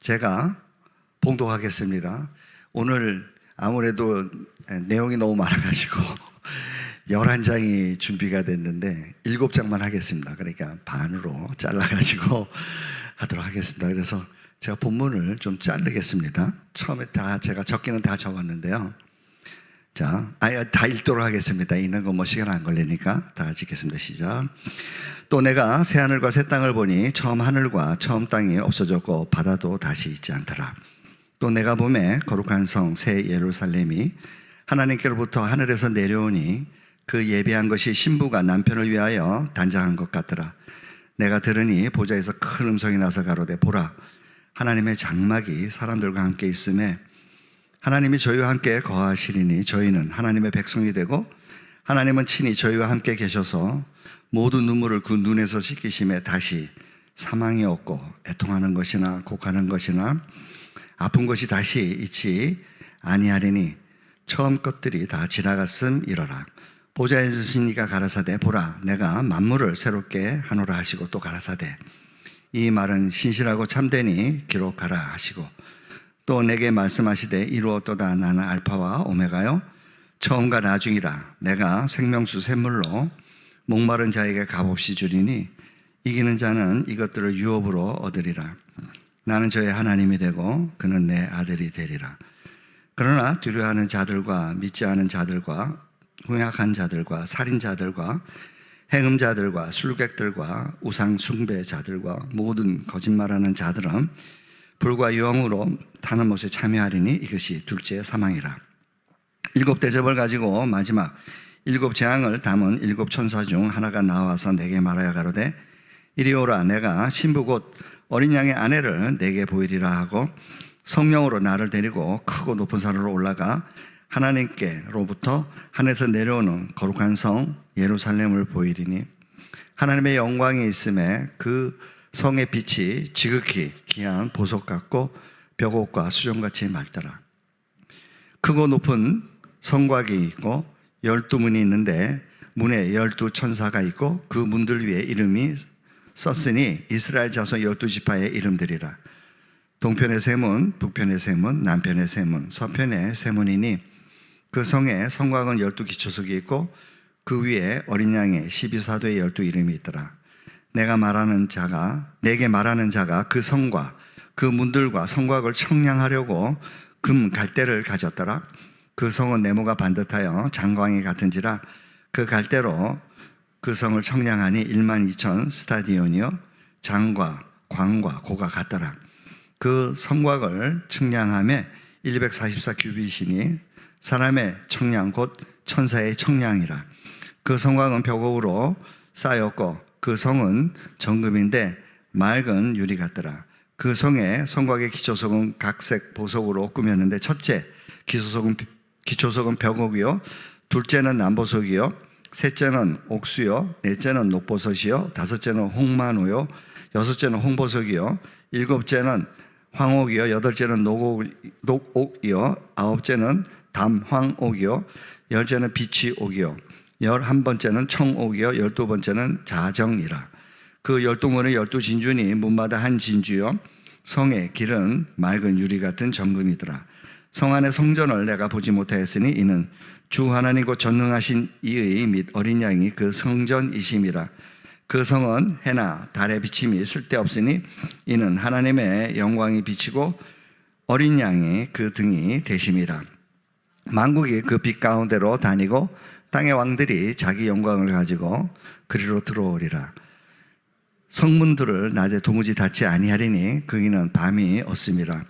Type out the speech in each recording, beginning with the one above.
제가 봉독하겠습니다. 오늘 아무래도 내용이 너무 많아가지고 11장이 준비가 됐는데 7장만 하겠습니다. 그러니까 반으로 잘라가지고 하도록 하겠습니다. 그래서 제가 본문을 좀 자르겠습니다. 처음에 다 제가 적기는 다 적었는데요. 자, 다 읽도록 하겠습니다. 읽는 거 뭐 시간 안 걸리니까 다 같이 읽겠습니다. 시작. 또 내가 새 하늘과 새 땅을 보니 처음 하늘과 처음 땅이 없어졌고 바다도 다시 있지 않더라. 또 내가 보매 거룩한 성 새 예루살렘이 하나님께로부터 하늘에서 내려오니 그 예비한 것이 신부가 남편을 위하여 단장한 것 같더라. 내가 들으니 보좌에서 큰 음성이 나서 가로되 보라 하나님의 장막이 사람들과 함께 있음에 하나님이 저희와 함께 거하시리니 저희는 하나님의 백성이 되고 하나님은 친히 저희와 함께 계셔서 모든 눈물을 그 눈에서 씻기심에 다시 사망이 없고 애통하는 것이나 곡하는 것이나 아픈 것이 다시 있지 아니하리니 처음 것들이 다 지나갔음 이러라. 보좌에 계시니가 가라사대 보라 내가 만물을 새롭게 하노라 하시고 또 가라사대 이 말은 신실하고 참되니 기록하라 하시고 또 내게 말씀하시되 이루었도다 나는 알파와 오메가요 처음과 나중이라. 내가 생명수 샘물로 목마른 자에게 값없이 주리니 이기는 자는 이것들을 유업으로 얻으리라. 나는 저의 하나님이 되고 그는 내 아들이 되리라. 그러나 두려워하는 자들과 믿지 않은 자들과 huy악한 자들과 살인자들과 행음자들과 술객들과 우상 숭배자들과 모든 거짓말하는 자들은 불과 유황으로 타는 못에 참여하리니 이것이 둘째 사망이라. 7 대접을 가지고 마지막 7 재앙을 담은 7 천사 중 하나가 나와서 내게 말하여 가로되 이리 오라. 내가 신부 곧 어린 양의 아내를 내게 보이리라 하고 성령으로 나를 데리고 크고 높은 산으로 올라가 하나님께로부터 하늘에서 내려오는 거룩한 성 예루살렘을 보이리니 하나님의 영광이 있음에 그 성의 빛이 지극히 귀한 보석 같고 벽옥과 수정같이 맑더라. 크고 높은 성곽이 있고 12문이 있는데 문에 12 천사가 있고 그 문들 위에 이름이 썼으니 이스라엘 자손 12지파의 이름들이라. 동편의 세 문, 북편의 세 문, 남편의 세 문, 서편의 세 문이니 그 성에 성곽은 12 기초석이 있고 그 위에 어린 양의 12사도의 12 이름이 있더라. 내게 말하는 자가 그 성과 그 문들과 성곽을 청량하려고 금 갈대를 가졌더라. 그 성은 네모가 반듯하여 장광이 같은지라 그 갈대로 그 성을 청량하니 12,000 스타디온이요 장과 광과 고가 같더라. 그 성곽을 청량함에 144 규빗이니 사람의 청량 곧 천사의 청량이라. 그 성곽은 벽옥으로 쌓였고 그 성은 정금인데 맑은 유리 같더라. 그 성의 성곽의 기초석은 각색 보석으로 꾸몄는데 첫째 기초석은 벽옥이요 둘째는 남보석이요 셋째는 옥수요 넷째는 녹보석이요 다섯째는 홍만우요 여섯째는 홍보석이요 일곱째는 황옥이요 여덟째는 녹옥이요 아홉째는 담황옥이요 열째는 비치옥이요 11번째는 청옥이요 12번째는 자정이라. 그 12문의 12진주니 문마다 한 진주요 성의 길은 맑은 유리 같은 정금이더라. 성 안의 성전을 내가 보지 못하였으니 이는 주 하나님 곧 전능하신 이의 및 어린 양이 그 성전이심이라. 그 성은 해나 달의 비침이 쓸데없으니 이는 하나님의 영광이 비치고 어린 양이 그 등이 되심이라. 만국이 그 빛 가운데로 다니고 땅의 왕들이 자기 영광을 가지고 그리로 들어오리라. 성문들을 낮에 도무지 닫지 아니하리니 거기는 밤이 없음이라.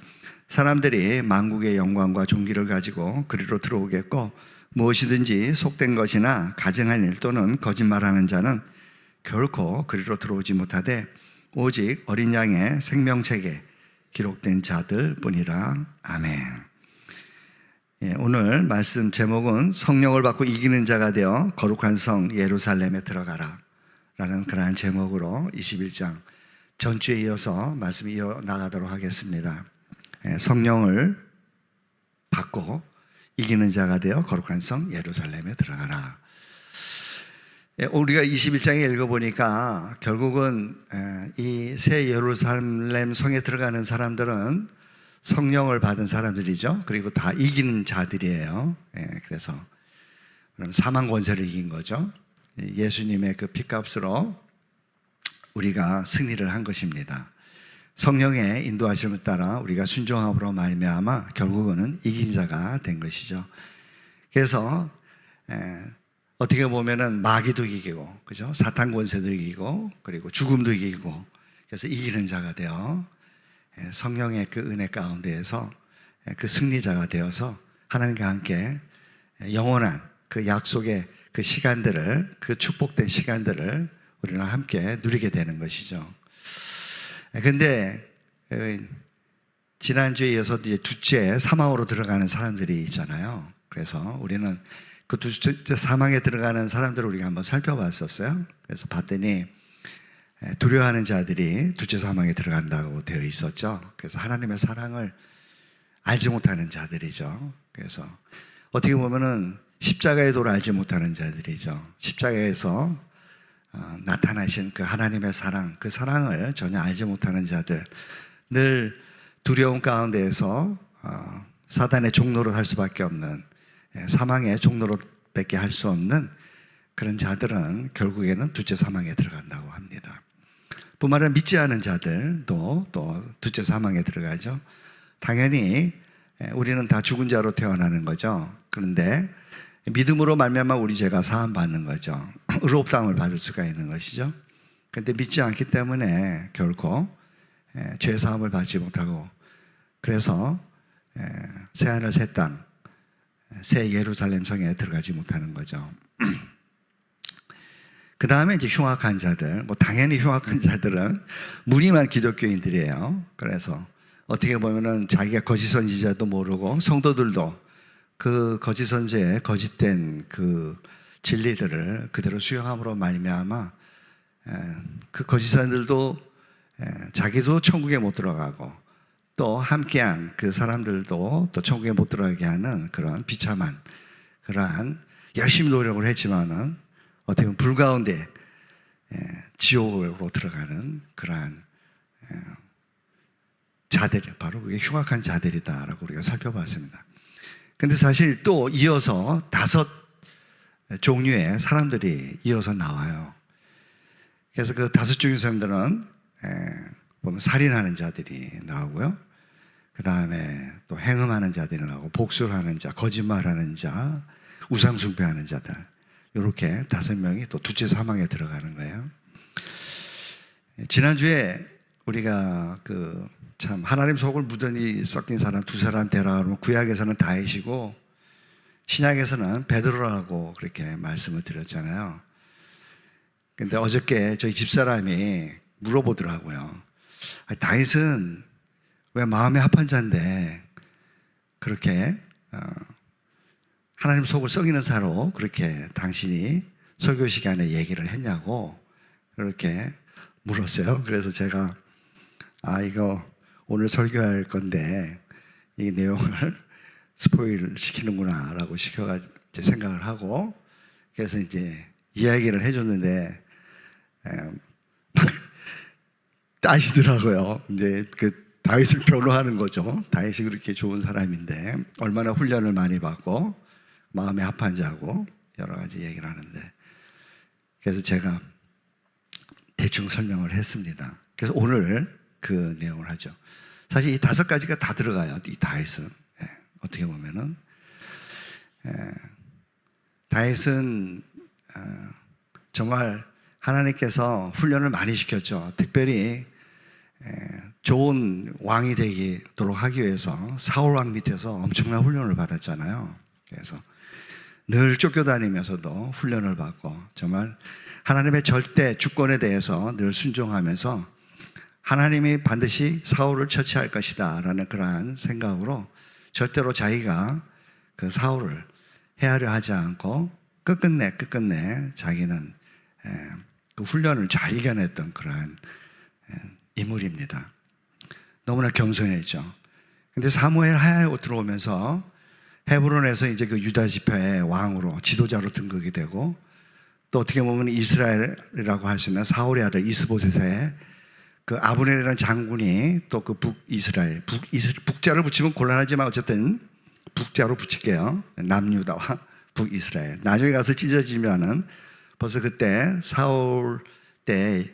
사람들이 만국의 영광과 존귀를 가지고 그리로 들어오겠고 무엇이든지 속된 것이나 가증한 일 또는 거짓말하는 자는 결코 그리로 들어오지 못하되 오직 어린 양의 생명책에 기록된 자들 뿐이라. 아멘. 오늘 말씀 제목은 성령을 받고 이기는 자가 되어 거룩한 성 예루살렘에 들어가라 라는 그러한 제목으로 21장 전주에 이어서 말씀이 이어나가도록 하겠습니다. 성령을 받고 이기는 자가 되어 거룩한 성 예루살렘에 들어가라. 우리가 21장에 읽어보니까 결국은 이 새 예루살렘 성에 들어가는 사람들은 성령을 받은 사람들이죠. 그리고 다 이기는 자들이에요. 그래서 그럼 사망 권세를 이긴 거죠. 예수님의 그 피값으로 우리가 승리를 한 것입니다. 성령의 인도하심을 따라 우리가 순종함으로 말미암아 결국은 이긴 자가 된 것이죠. 그래서 어떻게 보면은 마귀도 이기고, 그죠? 사탄 권세도 이기고, 그리고 죽음도 이기고, 그래서 이기는 자가 되어 성령의 그 은혜 가운데에서 그 승리자가 되어서 하나님과 함께 영원한 그 약속의 그 시간들을, 그 축복된 시간들을 우리는 함께 누리게 되는 것이죠. 근데 지난주에 이어서 이제 둘째 사망으로 들어가는 사람들이 있잖아요. 그래서 우리는 그 둘째 사망에 들어가는 사람들을 우리가 한번 살펴봤었어요. 그래서 봤더니 두려워하는 자들이 둘째 사망에 들어간다고 되어 있었죠. 그래서 하나님의 사랑을 알지 못하는 자들이죠. 그래서 어떻게 보면은 십자가의 도를 알지 못하는 자들이죠. 십자가에서 나타나신 그 하나님의 사랑, 그 사랑을 전혀 알지 못하는 자들, 늘 두려움 가운데에서 사단의 종로로 살 수밖에 없는, 사망의 종로로 밖에 할 수 없는 그런 자들은 결국에는 둘째 사망에 들어간다고 합니다. 뿐만 아니라 믿지 않은 자들도 또 둘째 사망에 들어가죠. 당연히 우리는 다 죽은 자로 태어나는 거죠. 그런데 믿음으로 말미암아 우리 죄가 사함 받는 거죠. 의롭다함을 받을 수가 있는 것이죠. 그런데 믿지 않기 때문에 결코 죄 사함을 받지 못하고, 그래서 새하늘 새 땅, 새 예루살렘 성에 들어가지 못하는 거죠. 그 다음에 이제 흉악한 자들, 당연히 흉악한 자들은 무늬만 기독교인들이에요. 그래서 어떻게 보면은 자기가 거짓 선지자도 모르고 성도들도 그 거짓 선지자의 거짓된 그 진리들을 그대로 수용함으로 말미암아 그 거짓 사람들도 자기도 천국에 못 들어가고 또 함께한 그 사람들도 또 천국에 못 들어가게 하는 그런 비참한, 그러한 열심히 노력을 했지만은 어떻게 보면 불 가운데 지옥으로 들어가는 그러한 자들이 바로 그게 흉악한 자들이다라고 우리가 살펴봤습니다. 근데 사실 또 이어서 5 종류의 사람들이 이어서 나와요. 그래서 그 5 종류의 사람들은 보면 살인하는 자들이 나오고요. 그 다음에 또 행음하는 자들이 나오고, 복술하는 자, 거짓말하는 자, 우상숭배하는 자들, 이렇게 5명이 또 둘째 사망에 들어가는 거예요. 지난주에 우리가 참 하나님 속을 무던히 섞인 사람 2사람 되라 그러면 구약에서는 다윗이고 신약에서는 베드로라고 그렇게 말씀을 드렸잖아요. 근데 어저께 저희 집사람이 물어보더라고요. 다윗은 왜 마음에 합한 자인데 그렇게 하나님 속을 썩이는 사로 그렇게 당신이 설교 시간에 얘기를 했냐고 그렇게 물었어요. 그래서 제가 이거 오늘 설교할 건데 이 내용을 스포일 시키는구나 라고 시켜가지고 생각을 하고, 그래서 이제 이야기를 해줬는데 따시더라고요. 이제 그 다윗을 변호하는 거죠. 다윗이 그렇게 좋은 사람인데 얼마나 훈련을 많이 받고 마음에 합한 자고 여러 가지 얘기를 하는데, 그래서 제가 대충 설명을 했습니다. 그래서 오늘 그 내용을 하죠. 사실 이 5가지가 다 들어가요. 이 다윗은 어떻게 보면은 다윗은 정말 하나님께서 훈련을 많이 시켰죠. 특별히 좋은 왕이 되도록 하기 위해서 사울 왕 밑에서 엄청난 훈련을 받았잖아요. 그래서 늘 쫓겨다니면서도 훈련을 받고 정말 하나님의 절대 주권에 대해서 늘 순종하면서 하나님이 반드시 사울을 처치할 것이다 라는 그러한 생각으로 절대로 자기가 그 사울을 해하려 하지 않고 끝끝내 자기는 그 훈련을 잘 이겨냈던 그러한 인물입니다. 너무나 겸손했죠. 근데 사무엘 하야에 들어오면서 헤브론에서 이제 그 유다 지파의 왕으로 지도자로 등극이 되고, 또 어떻게 보면 이스라엘이라고 할 수 있는 사울의 아들 이스보셋의 그 아브넬이라는 장군이 또 그 북이스라엘, 북자를 붙이면 곤란하지만 어쨌든 북자로 붙일게요. 남유다와 북이스라엘. 나중에 가서 찢어지면은 벌써 그때 사울 때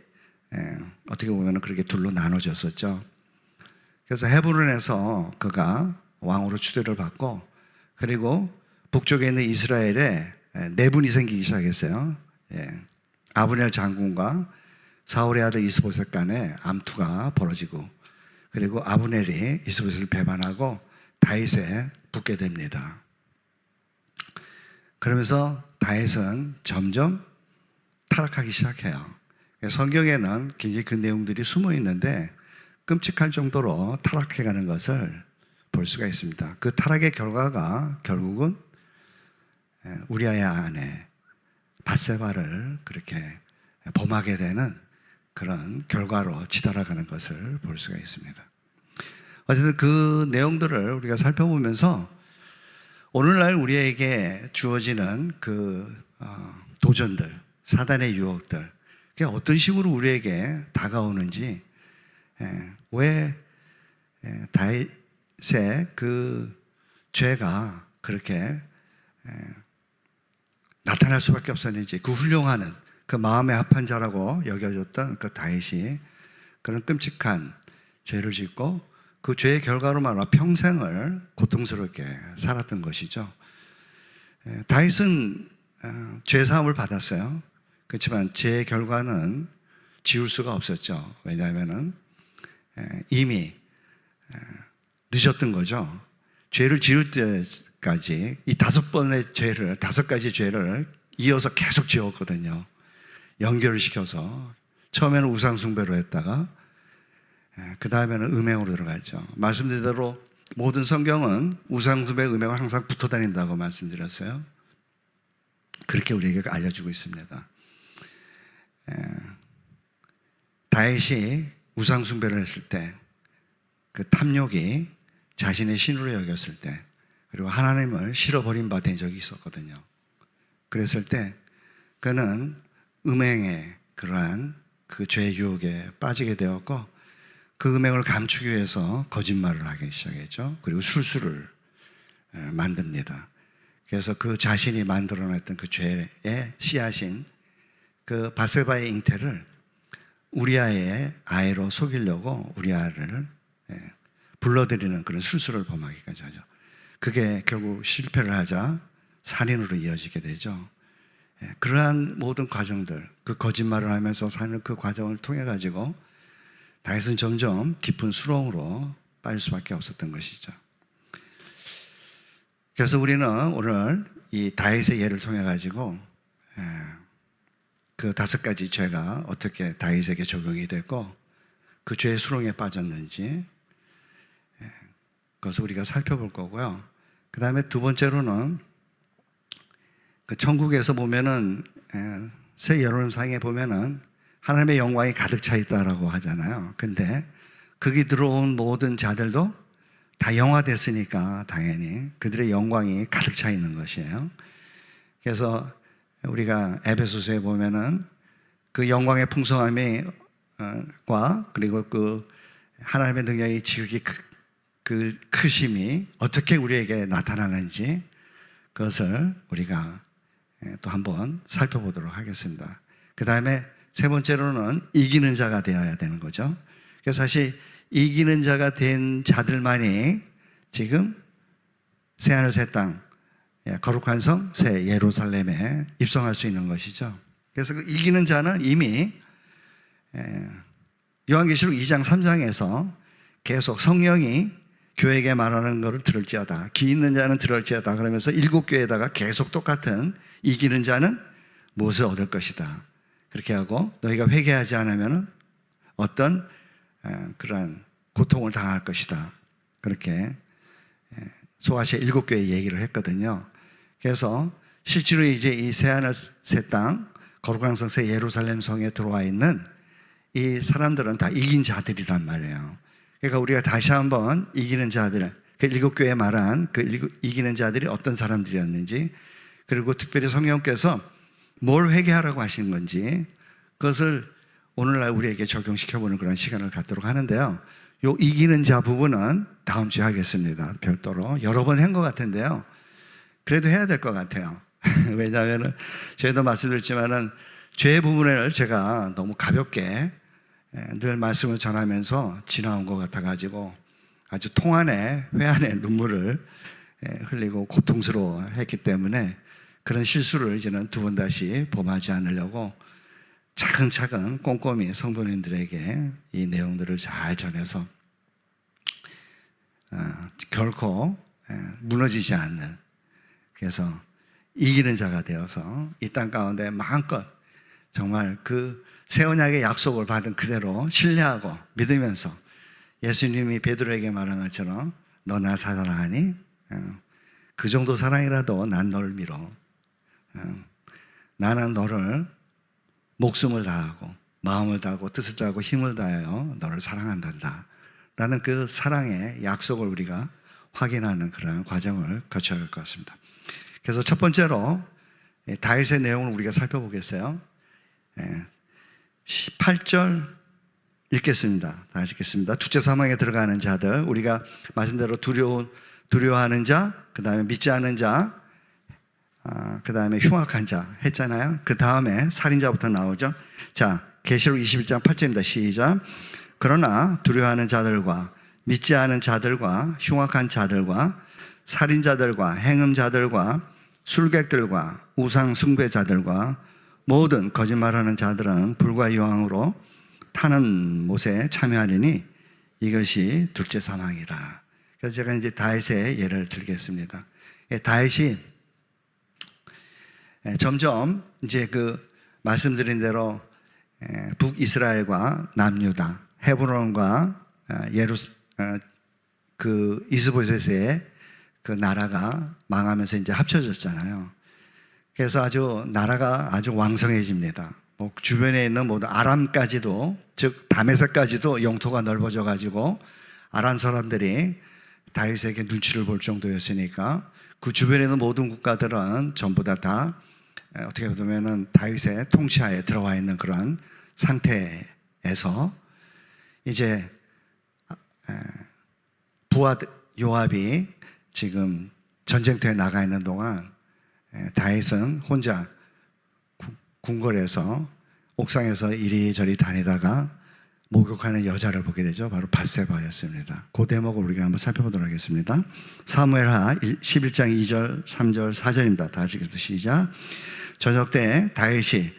어떻게 보면 그렇게 둘로 나눠졌었죠. 그래서 헤브론에서 그가 왕으로 추대를 받고, 그리고 북쪽에 있는 이스라엘에 내분이 생기기 시작했어요. 아브넬 장군과 사울의 아들 이스보셋 간에 암투가 벌어지고, 그리고 아브넬이 이스보셋을 배반하고 다윗에 붙게 됩니다. 그러면서 다윗은 점점 타락하기 시작해요. 성경에는 굉장히 그 내용들이 숨어 있는데 끔찍할 정도로 타락해가는 것을 볼 수가 있습니다. 그 타락의 결과가 결국은 우리아의 아내 밧세바를 그렇게 범하게 되는 그런 결과로 치달아가는 것을 볼 수가 있습니다. 어쨌든 그 내용들을 우리가 살펴보면서 오늘날 우리에게 주어지는 그 도전들, 사단의 유혹들, 그게 어떤 식으로 우리에게 다가오는지, 왜 다윗의 그 죄가 그렇게 나타날 수밖에 없었는지, 그 훌륭하는 그 마음에 합한 자라고 여겨졌던 그 다윗이 그런 끔찍한 죄를 짓고 그 죄의 결과로 말하면 평생을 고통스럽게 살았던 것이죠. 다윗은 죄사함을 받았어요. 그렇지만 죄의 결과는 지울 수가 없었죠. 왜냐하면 이미 늦었던 거죠. 죄를 지을 때까지 이 5번의 죄를, 5가지 죄를 이어서 계속 지었거든요. 연결을 시켜서 처음에는 우상숭배로 했다가 그 다음에는 음행으로 들어갔죠. 말씀드린 대로 모든 성경은 우상숭배, 음행을 항상 붙어 다닌다고 말씀드렸어요. 그렇게 우리에게 알려주고 있습니다. 다윗이 우상숭배를 했을 때, 그 탐욕이 자신의 신으로 여겼을 때, 그리고 하나님을 싫어버린 바 된 적이 있었거든요. 그랬을 때 그는 음행의 그러한 그 죄의 유혹에 빠지게 되었고, 그 음행을 감추기 위해서 거짓말을 하기 시작했죠. 그리고 술수를 만듭니다. 그래서 그 자신이 만들어냈던 그 죄의 씨앗인 그 밧세바의 잉태를 우리아의 아이로 속이려고 우리아를 불러들이는 그런 술수를 범하기까지 하죠. 그게 결국 실패를 하자 살인으로 이어지게 되죠. 그러한 모든 과정들, 그 거짓말을 하면서 사는 그 과정을 통해 가지고 다윗은 점점 깊은 수렁으로 빠질 수밖에 없었던 것이죠. 그래서 우리는 오늘 이 다윗의 예를 통해 가지고 그 5가지 죄가 어떻게 다윗에게 적용이 됐고 그 죄의 수렁에 빠졌는지 그것을 우리가 살펴볼 거고요. 그 다음에 두 번째로는 그 천국에서 보면은 새 예루살렘에 보면은 하나님의 영광이 가득 차 있다라고 하잖아요. 근데 거기 들어온 모든 자들도 다 영화됐으니까 당연히 그들의 영광이 가득 차 있는 것이에요. 그래서 우리가 에베소서에 보면은 그 영광의 풍성함이 그리고 그 하나님의 능력이 지극히 그 크심이 어떻게 우리에게 나타나는지 그것을 우리가 또 한번 살펴보도록 하겠습니다. 그 다음에 세 번째로는 이기는 자가 되어야 되는 거죠. 그래서 사실 이기는 자가 된 자들만이 지금 새하늘 새 땅, 거룩한 성, 새 예루살렘에 입성할 수 있는 것이죠. 그래서 그 이기는 자는 이미 요한계시록 2장 3장에서 계속 성령이 교회에게 말하는 것을 들을지어다, 기 있는 자는 들을지어다 그러면서 7교회에다가 계속 똑같은 이기는 자는 무엇을 얻을 것이다 그렇게 하고, 너희가 회개하지 않으면 어떤 그런 고통을 당할 것이다 그렇게 소아시아 7교회 얘기를 했거든요. 그래서 실제로 이제 이 새하늘 새 땅 거룩한 성 새 예루살렘 성에 들어와 있는 이 사람들은 다 이긴 자들이란 말이에요. 그러니까 우리가 다시 한번 이기는 자들, 그 7교회에 말한 그 이기는 자들이 어떤 사람들이었는지, 그리고 특별히 성령께서 뭘 회개하라고 하신 건지 그것을 오늘날 우리에게 적용시켜보는 그런 시간을 갖도록 하는데요. 요 이기는 자 부분은 다음 주에 하겠습니다. 별도로 여러 번 한 것 같은데요. 그래도 해야 될 것 같아요. 왜냐하면 저희도 말씀드렸지만은 죄 부분을 제가 너무 가볍게 늘 말씀을 전하면서 지나온 것 같아가지고 아주 통 안에 회 안에 눈물을 흘리고 고통스러워했기 때문에 그런 실수를 이제는 두 번 다시 범하지 않으려고 차근차근 꼼꼼히 성도님들에게 이 내용들을 잘 전해서 결코 무너지지 않는, 그래서 이기는 자가 되어서 이 땅 가운데 마음껏 정말 그 새 언약의 약속을 받은 그대로 신뢰하고 믿으면서 예수님이 베드로에게 말한 것처럼 너 나 사랑하니? 그 정도 사랑이라도 난 널 밀어. 나는 너를 목숨을 다하고 마음을 다하고 뜻을 다하고 힘을 다하여 너를 사랑한단다 라는 그 사랑의 약속을 우리가 확인하는 그런 과정을 거쳐야 할 것 같습니다. 그래서 첫 번째로 다윗의 내용을 우리가 살펴보겠어요. 18절 읽겠습니다. 다시 읽겠습니다. 둘째 사망에 들어가는 자들, 우리가 말씀대로 두려워하는 자, 그 다음에 믿지 않는 자, 그 다음에 흉악한 자 했잖아요. 그 다음에 살인자부터 나오죠. 자, 계시록 21장 8절입니다. 시작. 그러나 두려워하는 자들과 믿지 않은 자들과 흉악한 자들과 살인자들과 행음자들과 술객들과 우상 숭배자들과 모든 거짓말하는 자들은 불과 유황으로 타는 못에 참여하리니 이것이 둘째 사망이라. 그래서 제가 이제 다윗의 예를 들겠습니다. 다윗이 점점 이제 그 말씀드린 대로 북이스라엘과 남유다, 헤브론과 그 이스보셋의 그 나라가 망하면서 이제 합쳐졌잖아요. 그래서 나라가 아주 왕성해집니다. 뭐 주변에 있는 모든 아람까지도, 즉 다메섹까지도 영토가 넓어져 가지고 아람 사람들이 다윗에게 눈치를 볼 정도였으니까 그 주변에 있는 모든 국가들은 전부 다 어떻게 보면은 다윗의 통치하에 들어와 있는 그런 상태에서 이제 부하 요압이 지금 전쟁터에 나가 있는 동안 다윗은 혼자 궁궐에서 옥상에서 이리저리 다니다가 목욕하는 여자를 보게 되죠. 바로 밧세바였습니다. 그 대목을 우리가 한번 살펴보도록 하겠습니다. 사무엘하 11장 2절, 3절, 4절입니다. 다시 시작. 저녁 때 다윗이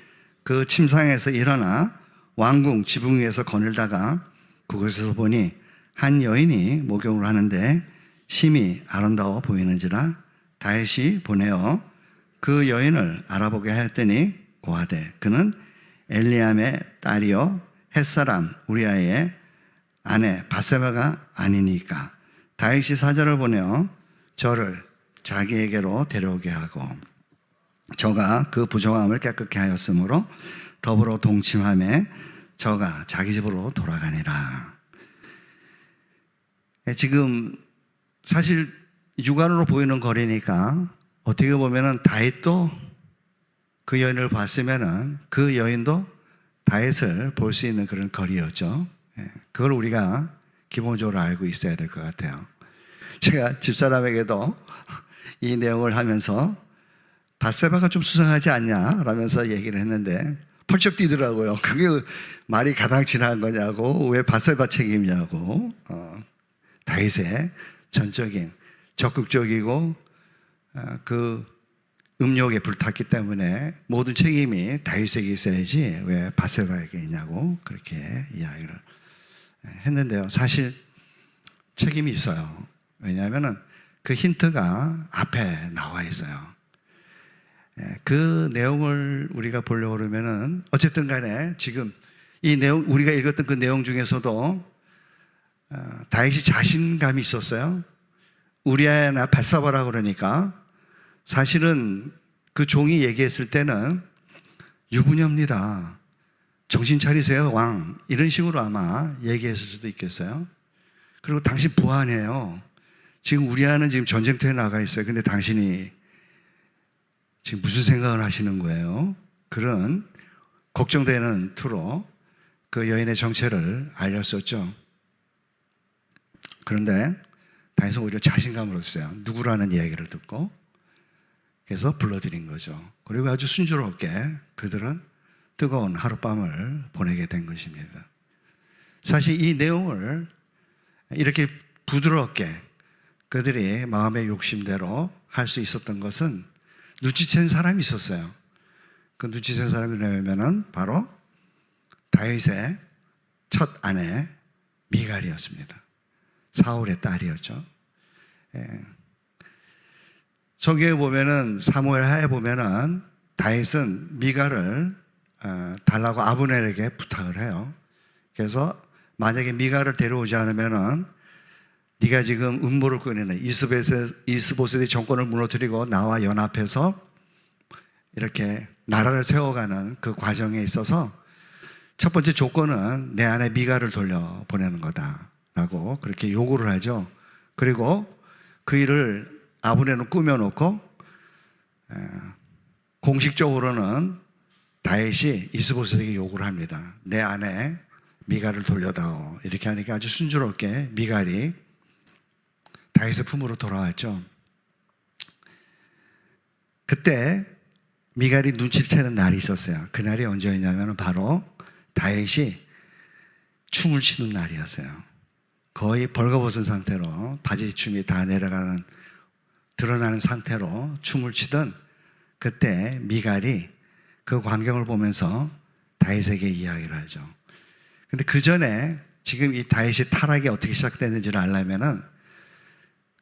그 침상에서 일어나 왕궁 지붕 위에서 거닐다가 그곳에서 보니 한 여인이 목욕을 하는데 심히 아름다워 보이는지라 다윗이 보내어 그 여인을 알아보게 하였더니 고하되 그는 엘리암의 딸이요 햇사람 우리아의 아내 밧세바가 아니니까 다윗이 사자를 보내어 저를 자기에게로 데려오게 하고 저가 그 부정함을 깨끗게 하였으므로 더불어 동침하며 저가 자기 집으로 돌아가니라. 지금 사실 육안으로 보이는 거리니까 어떻게 보면은 다윗도 그 여인을 봤으면은 그 여인도 다윗을 볼 수 있는 그런 거리였죠. 그걸 우리가 기본적으로 알고 있어야 될 것 같아요. 제가 집사람에게도 이 내용을 하면서 밧세바가 좀 수상하지 않냐 라면서 얘기를 했는데 펄쩍 뛰더라고요. 그게 말이 가당치나 한 거냐고, 왜 밧세바 책임이냐고. 다윗의 전적인 적극적이고 그 음욕에 불탔기 때문에 모든 책임이 다윗에게 있어야지 왜 밧세바에게 있냐고 그렇게 이야기를 했는데요. 사실 책임이 있어요. 왜냐하면 그 힌트가 앞에 나와 있어요. 그 내용을 우리가 보려고 그러면은 어쨌든 간에 지금 이 내용, 우리가 읽었던 그 내용 중에서도 다윗이 자신감이 있었어요. 우리아나 밧세바라 그러니까 사실은 그 종이 얘기했을 때는 유부녀입니다. 정신 차리세요, 왕. 이런 식으로 아마 얘기했을 수도 있겠어요. 그리고 당신 부하네요. 지금 우리아는 지금 전쟁터에 나가 있어요. 근데 당신이 지금 무슨 생각을 하시는 거예요? 그런 걱정되는 투로 그 여인의 정체를 알렸었죠. 그런데 다윗은 오히려 자신감을 얻었어요. 누구라는 이야기를 듣고. 그래서 불러들인 거죠. 그리고 아주 순조롭게 그들은 뜨거운 하룻밤을 보내게 된 것입니다. 사실 이 내용을 이렇게 부드럽게 그들이 마음의 욕심대로 할 수 있었던 것은 눈치챈 사람이 있었어요. 그 눈치챈 사람이 누구냐면은 바로 다윗의 첫 아내 미갈이었습니다. 사울의 딸이었죠. 성경에 보면은 사무엘 하에 보면은 다윗은 미갈을 달라고 아브넬에게 부탁을 해요. 그래서 만약에 미갈을 데려오지 않으면은 네가 지금 음모를 꾸리는 이스보셋의 정권을 무너뜨리고 나와 연합해서 이렇게 나라를 세워가는 그 과정에 있어서 첫 번째 조건은 내 아내 미갈을 돌려보내는 거다라고 그렇게 요구를 하죠. 그리고 그 일을 아브넬은 꾸며놓고 공식적으로는 다윗이 이스보셋에게 요구를 합니다. 내 아내 미갈을 돌려다오. 이렇게 하니까 아주 순조롭게 미갈이 다윗의 품으로 돌아왔죠. 그때 미갈이 눈치를 채는 날이 있었어요. 그날이 언제였냐면 바로 다윗이 춤을 추는 날이었어요. 거의 벌거벗은 상태로 바지춤이 다 내려가는 드러나는 상태로 춤을 추던 그때 미갈이 그 광경을 보면서 다윗에게 이야기를 하죠. 근데 그 전에 지금 이 다윗의 타락이 어떻게 시작됐는지를 알려면은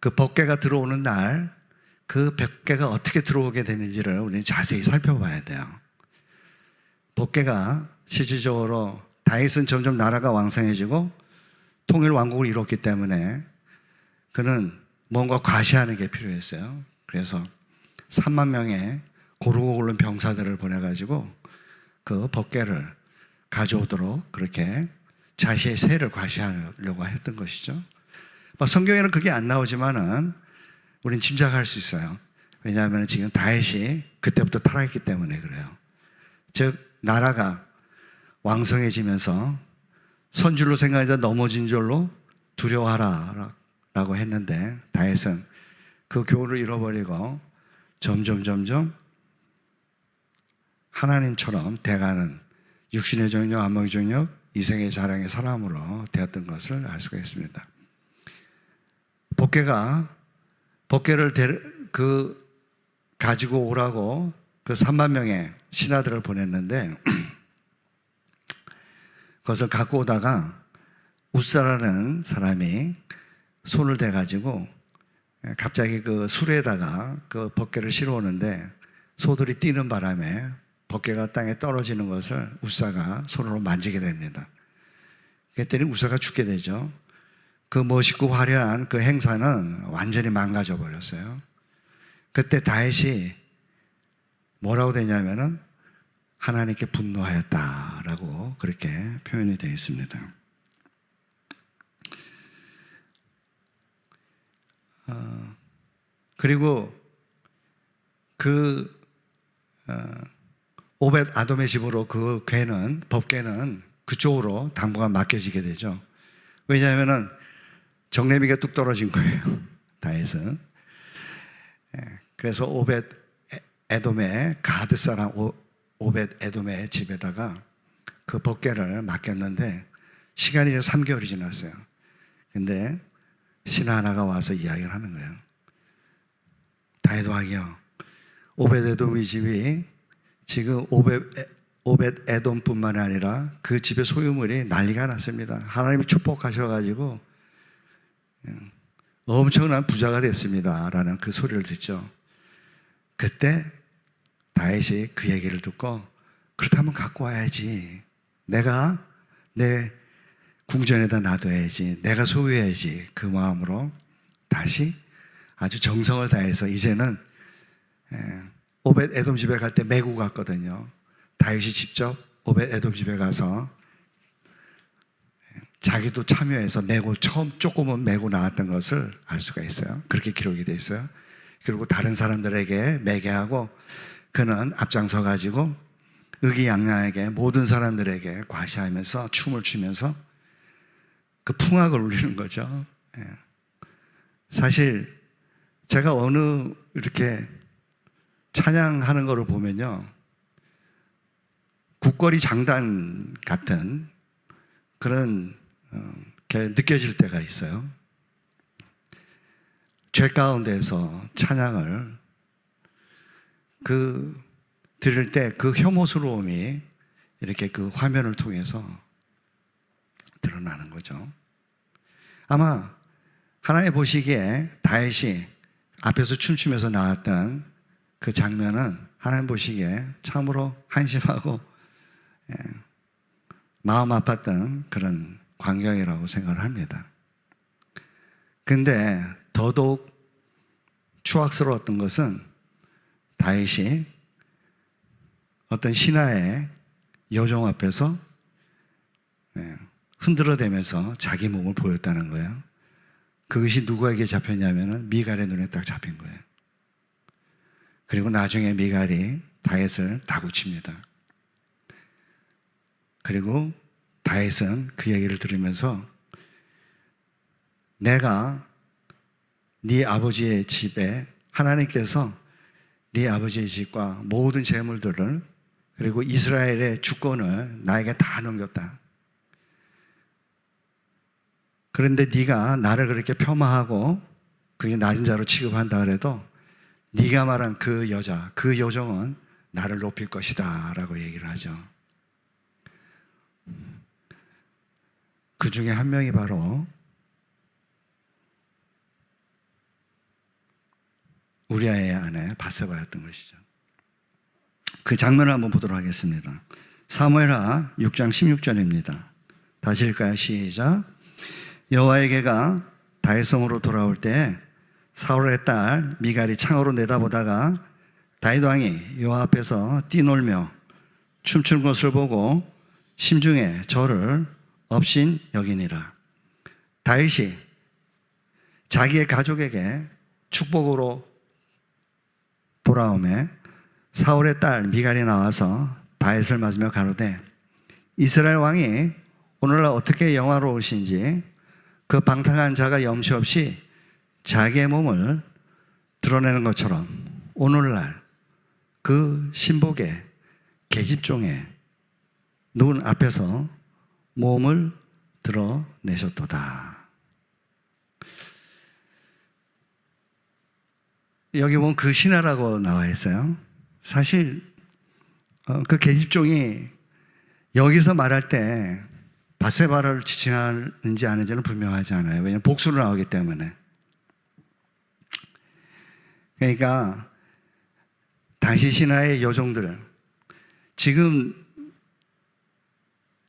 그 법궤가 들어오는 날 그 법궤가 어떻게 들어오게 되는지를 우리는 자세히 살펴봐야 돼요. 법궤가 실질적으로 다윗은 점점 나라가 왕성해지고 통일 왕국을 이뤘기 때문에 그는 뭔가 과시하는 게 필요했어요. 그래서 3만 명의 고르고 고른 병사들을 보내가지고 그 법궤를 가져오도록 그렇게 자신의 세를 과시하려고 했던 것이죠. 성경에는 그게 안 나오지만은 우리는 짐작할 수 있어요. 왜냐하면 지금 다윗이 그때부터 타락했기 때문에 그래요. 즉 나라가 왕성해지면서 선줄로 생각하다 넘어진 줄로 두려워하라 라고 했는데 다윗은 그 교훈을 잃어버리고 점점 하나님처럼 돼가는 육신의 정욕, 안목의 정욕, 이생의 자랑의 사람으로 되었던 것을 알 수가 있습니다. 법궤를 가지고 오라고 그 3만 명의 신하들을 보냈는데 그것을 갖고 오다가 웃사라는 사람이 손을 대가지고 갑자기 그 수레에다가 그 법궤를 실어 오는데 소들이 뛰는 바람에 법궤가 땅에 떨어지는 것을 웃사가 손으로 만지게 됩니다. 그랬더니 웃사가 죽게 되죠. 그 멋있고 화려한 그 행사는 완전히 망가져 버렸어요. 그때 다윗이 뭐라고 되냐면은 하나님께 분노하였다라고 그렇게 표현이 되어 있습니다. 그리고 오벳 아돔의 집으로 그 법궤는 그쪽으로 당분간 맡겨지게 되죠. 왜냐하면은 정내미가 뚝 떨어진 거예요. 다윗은. 그래서 오벳 에돔의 가드 사람 오벳 에돔의 집에다가 그 법궤를 맡겼는데 시간이 이제 3개월이 지났어요. 근데 신하 하나가 와서 이야기를 하는 거예요. 다윗 왕이요, 오벳 에돔의 집이 지금 오벳 에돔뿐만 아니라 그 집의 소유물이 난리가 났습니다. 하나님이 축복하셔가지고 엄청난 부자가 됐습니다 라는 그 소리를 듣죠. 그때 다윗이 그 얘기를 듣고 그렇다면 갖고 와야지, 내가 내 궁전에다 놔둬야지, 내가 소유해야지, 그 마음으로 다시 아주 정성을 다해서 이제는 오벳 에돔 집에 갈 때 메고 갔거든요. 다윗이 직접 오벳 에돔 집에 가서 자기도 참여해서 메고 처음 조금은 메고 나왔던 것을 알 수가 있어요. 그렇게 기록이 돼 있어요. 그리고 다른 사람들에게 메게 하고 그는 앞장서 가지고 의기양양하게 모든 사람들에게 과시하면서 춤을 추면서 그 풍악을 울리는 거죠. 예. 사실 제가 어느 이렇게 찬양하는 거를 보면요, 국거리 장단 같은 그런 게 느껴질 때가 있어요. 죄 가운데서 찬양을 들을 때 그 혐오스러움이 이렇게 그 화면을 통해서 드러나는 거죠. 아마 하나님 보시기에 다윗이 앞에서 춤추면서 나왔던 그 장면은 하나님 보시기에 참으로 한심하고 마음 아팠던 그런 광경이라고 생각을 합니다. 근데 더더욱 추악스러웠던 것은 다윗이 어떤 신하의 여종 앞에서 흔들어대면서 자기 몸을 보였다는 거예요. 그것이 누구에게 잡혔냐면 미갈의 눈에 딱 잡힌 거예요. 그리고 나중에 미갈이 다윗을 다구칩니다. 그리고 다윗은 그 얘기를 들으면서 내가 네 아버지의 집에 하나님께서 네 아버지의 집과 모든 재물들을 그리고 이스라엘의 주권을 나에게 다 넘겼다. 그런데 네가 나를 그렇게 폄하하고 그게 낮은 자로 취급한다 그래도 네가 말한 그 여자, 그 여종은 나를 높일 것이다 라고 얘기를 하죠. 그 중에 한 명이 바로 우리아의 아내 바세바였던 것이죠. 그 장면을 한번 보도록 하겠습니다. 사무엘하 6장 16절입니다. 다시 읽을까요? 시작. 여호와의 개가 다윗성으로 돌아올 때 사울의 딸 미갈이 창으로 내다보다가 다윗 왕이 여호와 앞에서 뛰놀며 춤추는 것을 보고 심중에 저를 업신 여기니라. 다윗이 자기의 가족에게 축복으로 돌아오매 사울의 딸 미갈이 나와서 다윗을 맞으며 가로되 이스라엘 왕이 오늘날 어떻게 영화로우신지 그 방탕한 자가 염치 없이 자기의 몸을 드러내는 것처럼 오늘날 그 신복의 계집종의 눈 앞에서 몸을 드러내셨도다. 여기 보면 그 신하라고 나와 있어요. 사실 그 계집종이 여기서 말할 때 바세바를 지칭하는지 아닌지는 분명하지 않아요. 왜냐하면 복수로 나오기 때문에. 그러니까 당시 신하의 여종들, 지금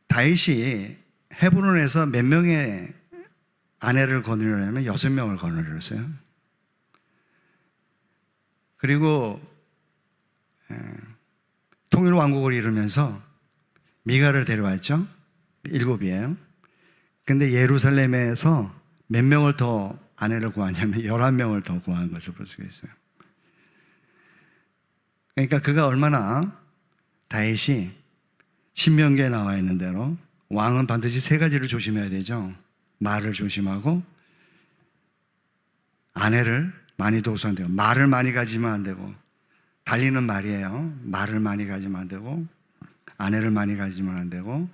다윗이 헤브론에서 몇 명의 아내를 거느리냐면 6명을 거느렸어요. 그리고 통일왕국을 이루면서 미갈을 데려왔죠. 7이에요. 근데 예루살렘에서 몇 명을 더 아내를 구하냐면 11명을 더 구한 것을 볼 수가 있어요. 그러니까 그가 얼마나 다윗이 신명기에 나와 있는 대로 왕은 반드시 3가지를 조심해야 되죠. 말을 조심하고 아내를 많이 둬서 안 되고 말을 많이 가지면 안 되고 달리는 말이에요. 말을 많이 가지면 안 되고 아내를 많이 가지면 안 되고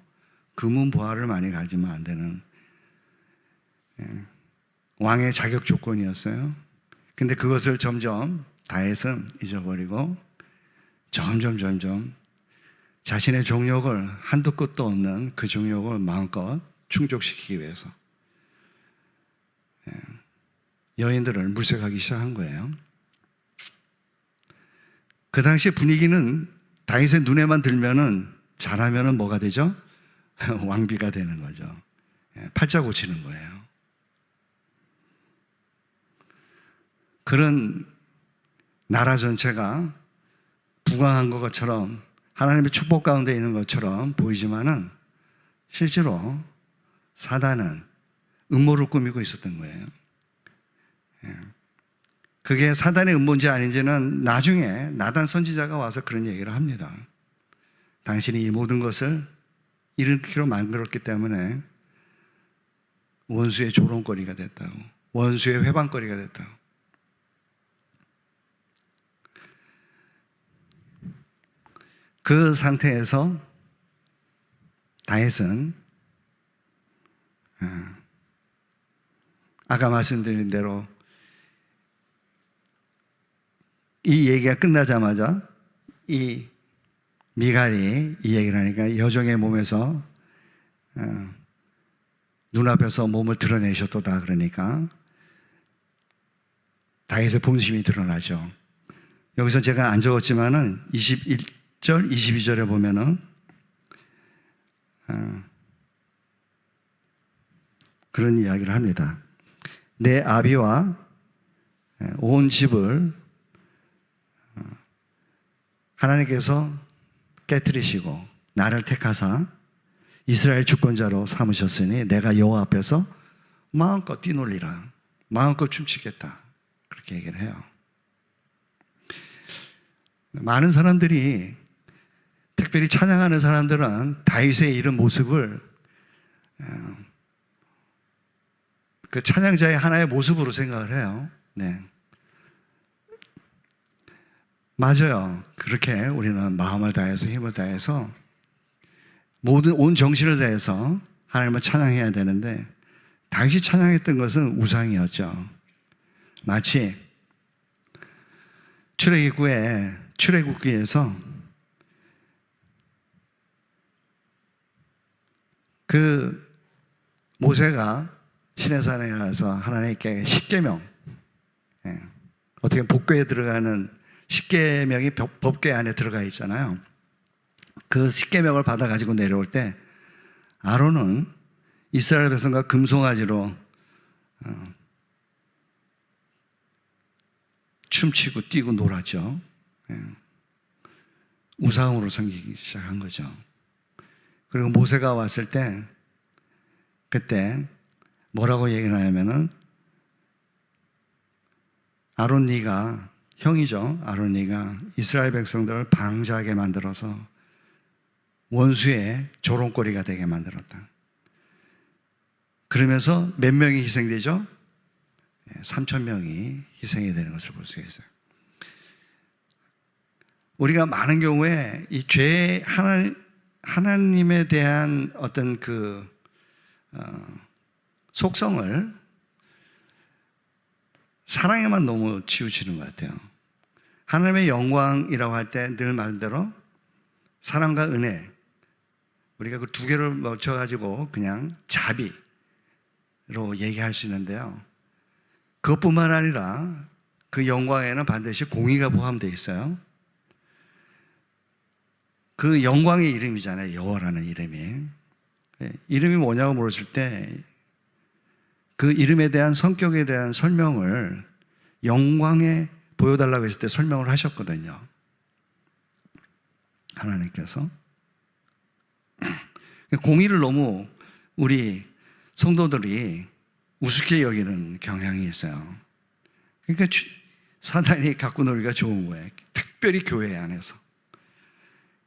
금은보화를 많이 가지면 안 되는 왕의 자격 조건이었어요. 근데 그것을 점점 다윗은 잊어버리고 점점 자신의 정욕을 한도 끝도 없는 그 정욕을 마음껏 충족시키기 위해서 여인들을 물색하기 시작한 거예요. 그 당시 분위기는 다윗의 눈에만 들면은 잘하면은 뭐가 되죠? 왕비가 되는 거죠. 팔자 고치는 거예요. 그런 나라 전체가 부강한 것처럼 하나님의 축복 가운데 있는 것처럼 보이지만은 실제로 사단은 음모를 꾸미고 있었던 거예요. 그게 사단의 음모인지 아닌지는 나중에 나단 선지자가 와서 그런 얘기를 합니다. 당신이 이 모든 것을 일으키로 만들었기 때문에 원수의 조롱거리가 됐다고, 원수의 회방거리가 됐다고. 그 상태에서 다윗은 아까 말씀드린 대로 이 얘기가 끝나자마자 이 미갈이 이 얘기를 하니까 여종의 몸에서 눈앞에서 몸을 드러내셨도다. 그러니까 다윗의 본심이 드러나죠. 여기서 제가 안 적었지만은 21절, 22절에 보면은 그런 이야기를 합니다. 내 아비와 온 집을 하나님께서 깨뜨리시고 나를 택하사 이스라엘 주권자로 삼으셨으니 내가 여호와 앞에서 마음껏 뛰놀리라, 마음껏 춤추겠다, 그렇게 얘기를 해요. 많은 사람들이, 특별히 찬양하는 사람들은 다윗의 이런 모습을 그 찬양자의 하나의 모습으로 생각을 해요. 네, 맞아요. 그렇게 우리는 마음을 다해서 힘을 다해서 모든 온 정신을 다해서 하나님을 찬양해야 되는데, 다윗이 찬양했던 것은 우상이었죠. 마치 출애굽기에서 그 모세가 시내산에 가서 하나님께 십계명, 어떻게 복궤에 들어가는 십계명이 법궤 안에 들어가 있잖아요. 그 십계명을 받아가지고 내려올 때 아론은 이스라엘 백성과 금송아지로 춤추고 뛰고 놀았죠. 우상으로 섬기기 시작한 거죠. 그리고 모세가 왔을 때 그때 뭐라고 얘기를 하냐면은 아론 네가, 형이죠, 아론 네가 이스라엘 백성들을 방자하게 만들어서 원수의 조롱거리가 되게 만들었다. 그러면서 몇 명이 희생되죠? 3,000명이 희생이 되는 것을 볼 수가 있어요. 우리가 많은 경우에 이 죄, 하나님에 대한 어떤 그 속성을 사랑에만 너무 치우치는 것 같아요. 하나님의 영광이라고 할 때 늘 말대로 사랑과 은혜, 우리가 그 두 개를 맞춰가지고 그냥 자비로 얘기할 수 있는데요. 그것뿐만 아니라 그 영광에는 반드시 공의가 포함되어 있어요. 그 영광의 이름이잖아요. 여호와라는 이름이. 이름이 뭐냐고 물었을 때 그 이름에 대한 성격에 대한 설명을 영광에 보여달라고 했을 때 설명을 하셨거든요. 하나님께서. 공의를 너무 우리 성도들이 우습게 여기는 경향이 있어요. 그러니까 사단이 갖고 놀기가 좋은 거예요. 특별히 교회 안에서.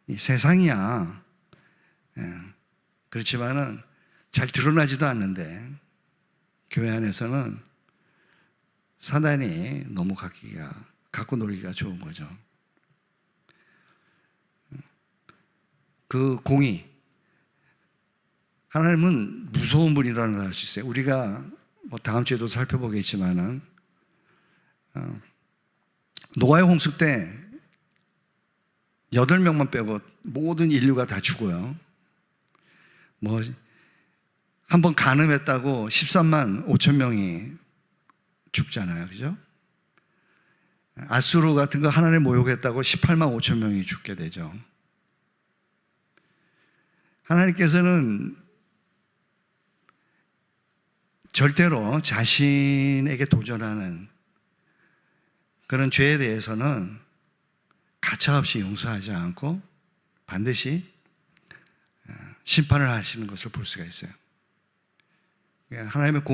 이 세상이야. 그렇지만은 잘 드러나지도 않는데 교회 안에서는 사단이 너무 갖고 놀기가 좋은 거죠. 그 공의, 하나님은 무서운 분이라는 걸 알 수 있어요. 우리가 뭐 다음 주에도 살펴보겠지만은 노아의 홍수 때 8명만 빼고 모든 인류가 다 죽어요. 뭐 한번 간음했다고 13만 5천 명이 죽잖아요. 그죠? 아수르 같은 거 하나님 모욕했다고 18만 5천 명이 죽게 되죠. 하나님께서는 절대로 자신에게 도전하는 그런 죄에 대해서는 가차없이 용서하지 않고 반드시 심판을 하시는 것을 볼 수가 있어요. 하나님의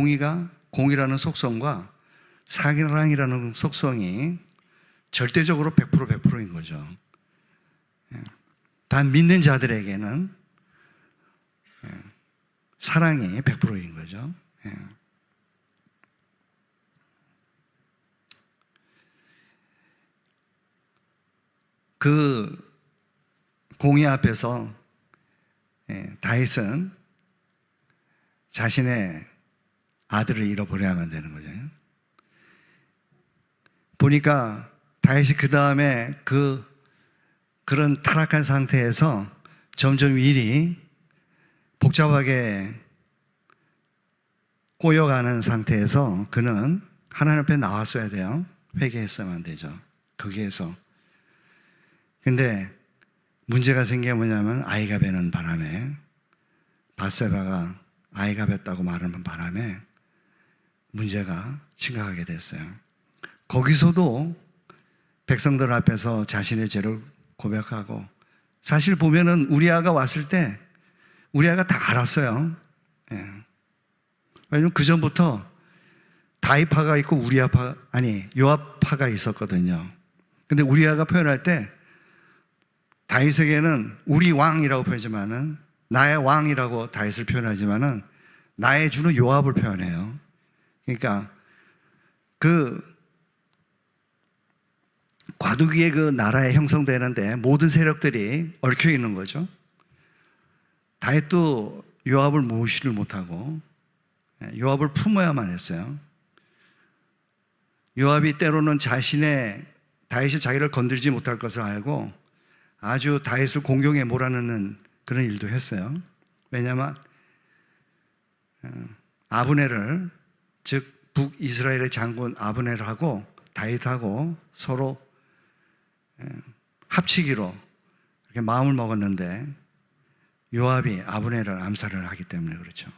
공의라는 속성과 사랑이라는 속성이 절대적으로 100%인 거죠. 단 믿는 자들에게는 사랑이 100%인 거죠. 그 공의 앞에서 다윗은 자신의 아들을 잃어버려야만 되는 거죠. 보니까 다윗이 그 다음에 그런 타락한 상태에서 점점 일이 복잡하게 꼬여가는 상태에서 그는 하나님 앞에 나왔어야 돼요. 회개했어야만 되죠. 거기에서. 근데 문제가 생긴 게 뭐냐면 아이가 배는 바람에, 밧세바가 아이가 뱄다고 말하는 바람에 문제가 심각하게 됐어요. 거기서도 백성들 앞에서 자신의 죄를 고백하고, 사실 보면은 우리아가 왔을 때 우리아가 다 알았어요. 왜냐면 그 전부터 다윗파가 있고 요압파가 있었거든요. 근데 우리아가 표현할 때 다윗에게는 우리 왕이라고 표현하지만은, 나의 왕이라고 다윗을 표현하지만은 나의 주는 요압을 표현해요. 그러니까 그 과도기의 그 나라에 형성되는데 모든 세력들이 얽혀 있는 거죠. 다윗도 요압을 무시를 못하고 요압을 품어야만 했어요. 요압이 때로는 다윗이 자기를 건들지 못할 것을 알고 아주 다윗을 공경에 몰아넣는 그런 일도 했어요. 왜냐하면 아브넬을, 즉 북이스라엘의 장군 아브넬하고 다윗하고 서로 합치기로 이렇게 마음을 먹었는데 요압이 아브넬을 암살을 하기 때문에 그렇죠.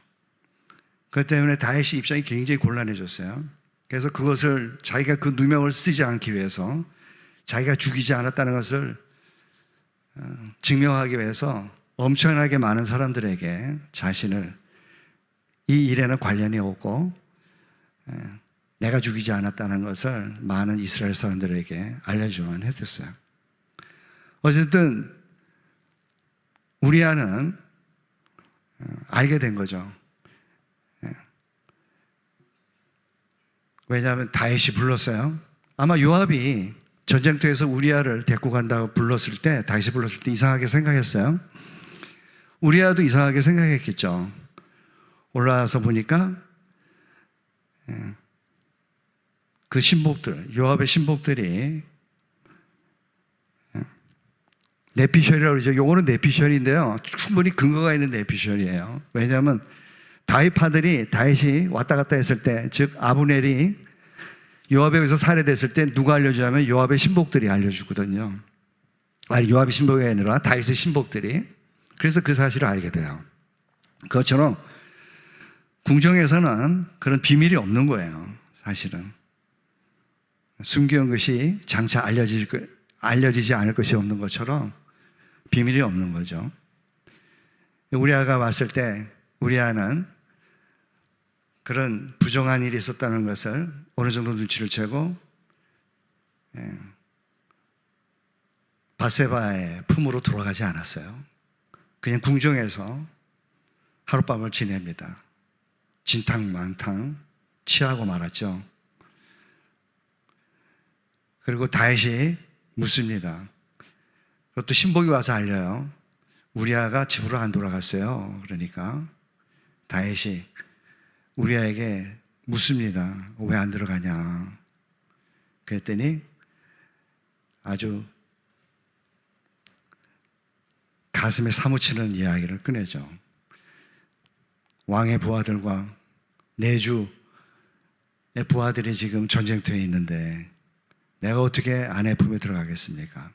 그것 때문에 다윗이 입장이 굉장히 곤란해졌어요. 그래서 그것을 자기가 그 누명을 쓰지 않기 위해서, 자기가 죽이지 않았다는 것을 증명하기 위해서 엄청나게 많은 사람들에게 자신을, 이 일에는 관련이 없고 내가 죽이지 않았다는 것을 많은 이스라엘 사람들에게 알려주만 했었어요. 어쨌든 우리아는 알게 된 거죠. 왜냐하면 다윗이 불렀어요. 아마 요압이 전쟁터에서 우리아를 데리고 간다고 불렀을 때, 다윗이 불렀을 때 이상하게 생각했어요. 우리아도 이상하게 생각했겠죠. 올라와서 보니까 그 신복들, 요압의 신복들이 네피셜이라고 그러죠. 요거는 네피셜인데요, 충분히 근거가 있는 네피셜이에요. 왜냐하면 다윗파들이, 다윗이 왔다 갔다 했을 때, 즉 아브넬이 요압에 의해서 살해됐을 때 누가 알려주냐면 요압의 신복들이 알려주거든요. 아니, 요압의 신복이 아니라 다윗의 신복들이. 그래서 그 사실을 알게 돼요. 그것처럼 궁정에서는 그런 비밀이 없는 거예요. 사실은 숨겨온 것이 장차 알려지지 않을 것이 없는 것처럼 비밀이 없는 거죠. 우리아가 왔을 때 우리아는 그런 부정한 일이 있었다는 것을 어느 정도 눈치를 채고 밧세바의 품으로 돌아가지 않았어요. 그냥 궁정에서 하룻밤을 지냅니다. 진탕망탕 취하고 말았죠. 그리고 다윗이 묻습니다. 그것도 신복이 와서 알려요. 우리아가 집으로 안 돌아갔어요. 그러니까 다윗이 우리아에게 묻습니다. 왜 안 들어가냐. 그랬더니 아주 가슴에 사무치는 이야기를 꺼내죠. 왕의 부하들과 내주의 부하들이 지금 전쟁터에 있는데 내가 어떻게 아내 품에 들어가겠습니까?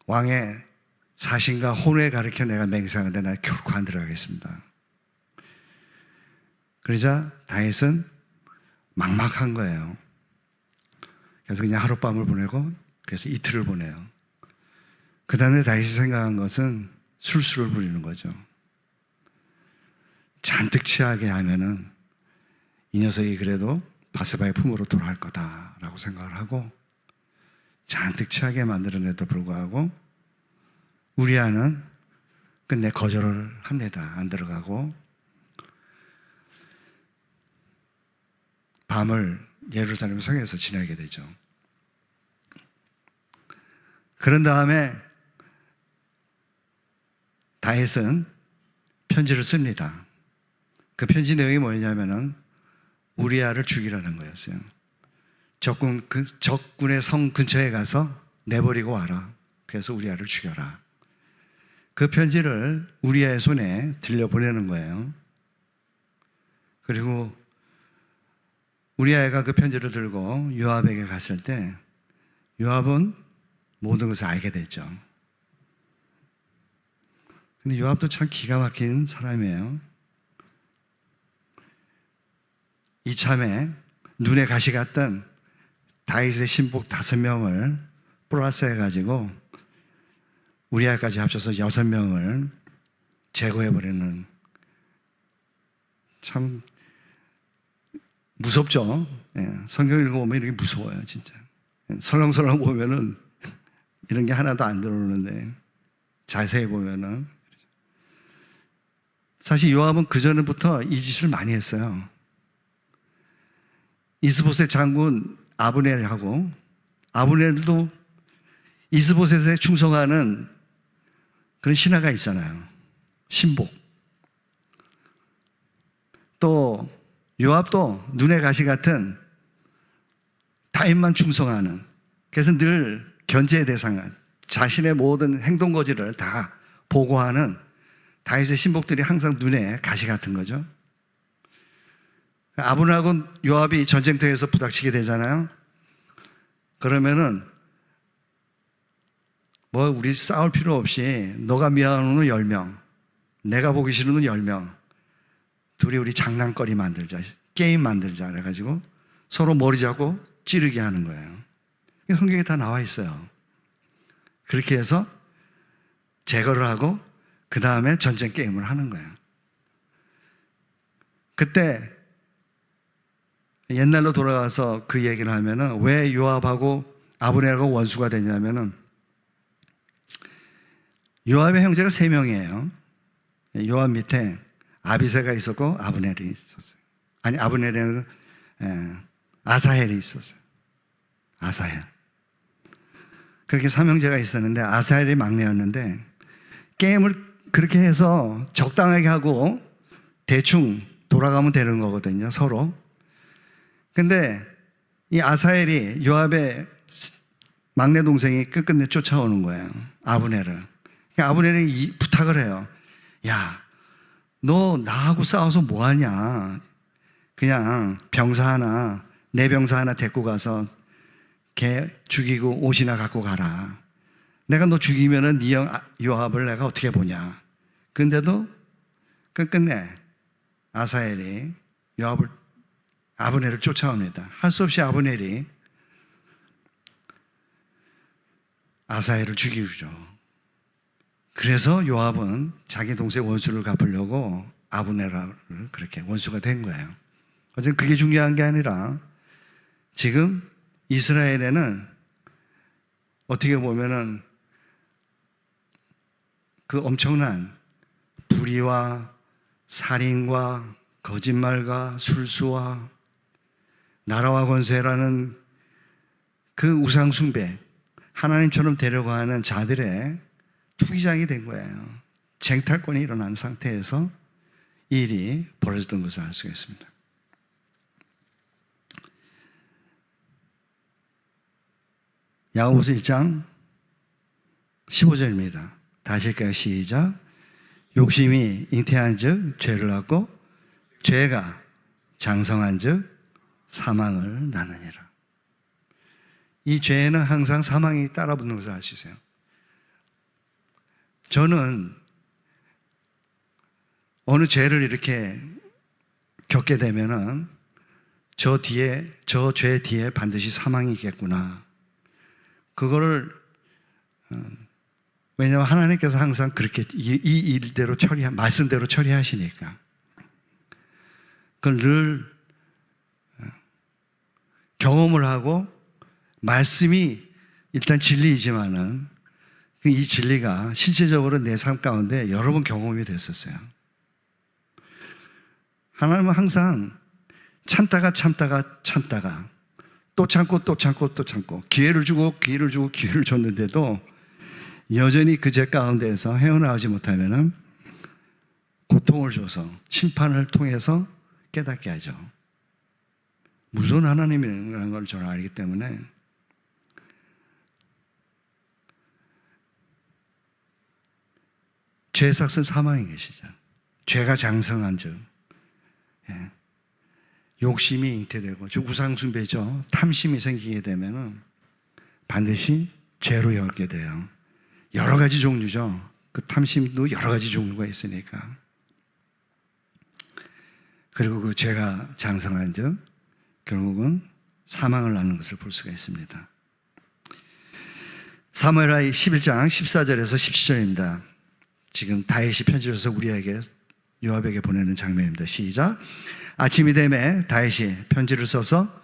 왕의 사신과 혼외 가르쳐 내가 맹세하는데 나 결코 안 들어가겠습니다. 그러자 다윗은 막막한 거예요. 그래서 그냥 하룻밤을 보내고, 그래서 이틀을 보내요. 그 다음에 다윗이 생각한 것은 술수를 부리는 거죠. 잔뜩 취하게 하면은 이 녀석이 그래도 밧세바의 품으로 돌아갈 거다라고 생각을 하고 잔뜩 취하게 만들어내도 불구하고 우리아는 끝내 거절을 합니다. 안 들어가고 밤을 예루살렘 성에서 지내게 되죠. 그런 다음에 다윗은 편지를 씁니다. 그 편지 내용이 뭐냐면은 우리아를 죽이라는 거였어요. 적군의 성 근처에 가서 내버리고 와라. 그래서 우리아를 죽여라. 그 편지를 우리아의 손에 들려보내는 거예요. 그리고 우리아가 그 편지를 들고 요압에게 갔을 때 요압은 모든 것을 알게 됐죠. 근데 요압도 참 기가 막힌 사람이에요. 이참에 눈에 가시 같던 다윗의 신복 5명을 플러스 해가지고 우리아까지 합쳐서 6명을 제거해버리는, 참 무섭죠. 성경 읽어보면 이렇게 무서워요, 진짜. 설렁설렁 보면은 이런 게 하나도 안 들어오는데 자세히 보면은. 사실 요압은 그전부터 이 짓을 많이 했어요. 이스보셋 장군 아브넬하고, 아브넬도 이스보셋에 충성하는 그런 신하가 있잖아요. 신복. 또 요압도 눈에 가시 같은 다윗만 충성하는, 그래서 늘 견제의 대상은 자신의 모든 행동 거지를 다 보고하는 다윗의 신복들이 항상 눈에 가시 같은 거죠. 아브넬하고 요압이 전쟁터에서 부닥치게 되잖아요. 그러면은 뭐 우리 싸울 필요 없이 너가 미워하는 놈은 10명, 내가 보기 싫은 놈은 10명, 둘이 우리 장난거리 만들자, 게임 만들자 그래가지고 서로 머리 잡고 찌르게 하는 거예요. 성경에 다 나와 있어요. 그렇게 해서 제거를 하고 그 다음에 전쟁 게임을 하는 거예요. 그때 옛날로 돌아가서 그 얘기를 하면은 왜 요압하고 아브넬하고 원수가 되냐면은 요압의 형제가 3명이에요. 요압 밑에 아비새가 있었고 아브넬이 있었어요. 아니, 아브넬에는 아사헬이 있었어요. 아사헬. 그렇게 3형제가 있었는데 아사헬이 막내였는데 게임을 그렇게 해서 적당하게 하고 대충 돌아가면 되는 거거든요, 서로. 근데 이 아사헬이 요압의 막내 동생이 끝끝내 쫓아오는 거예요, 아브넬을. 그러니까 아브넬이 부탁을 해요. 야, 너 나하고 싸워서 뭐하냐? 그냥 병사 하나, 내 병사 하나 데리고 가서 걔 죽이고 옷이나 갖고 가라. 내가 너 죽이면은 네 형 요압을 내가 어떻게 보냐? 근데도 끝끝내 아사헬이 아브넬을 쫓아옵니다. 할 수 없이 아브넬이 아사헬을 죽이죠. 그래서 요압은 자기 동생 원수를 갚으려고 아브넬을 그렇게 원수가 된 거예요. 어쨌든 그게 중요한 게 아니라 지금 이스라엘에는 어떻게 보면은 그 엄청난 불의와 살인과 거짓말과 술수와 나라와 권세라는 그 우상숭배, 하나님처럼 되려고 하는 자들의 투기장이 된 거예요. 쟁탈권이 일어난 상태에서 이 일이 벌어졌던 것을 알 수가 있습니다. 야고보서 1장 15절입니다. 다시 읽까요? 시작. 욕심이 잉태한 즉 죄를 낳고 죄가 장성한 즉 사망을 낳느니라. 이 죄에는 항상 사망이 따라붙는 것을 아시세요? 저는 어느 죄를 이렇게 겪게 되면은 저 죄 뒤에 반드시 사망이 있겠구나. 그거를 왜냐하면 하나님께서 항상 그렇게 이 일대로 말씀대로 처리하시니까 그걸 늘 경험을 하고, 말씀이 일단 진리이지만은 이 진리가 실제적으로 내 삶 가운데 여러 번 경험이 됐었어요. 하나님은 항상 참다가 또 참고 기회를 주고 기회를 줬는데도 여전히 그 죄 가운데에서 헤어나오지 못하면은 고통을 줘서 심판을 통해서 깨닫게 하죠. 무서운 하나님이라는 걸 저는 알기 때문에 죄의 삭은 사망인 것이죠. 죄가 장성한 즉 욕심이 잉태되고 즉 우상숭배죠. 탐심이 생기게 되면은 반드시 죄로 이어게 돼요. 여러 가지 종류죠. 그 탐심도 여러 가지 종류가 있으니까. 그리고 그 죄가 장성한 즉 결국은 사망을 낳는 것을 볼 수가 있습니다. 사무엘하 11장 14절에서 17절입니다. 지금 다윗이 편지를 써서 우리에게 요압에게 보내는 장면입니다. 시작. 아침이 되매 다윗이 편지를 써서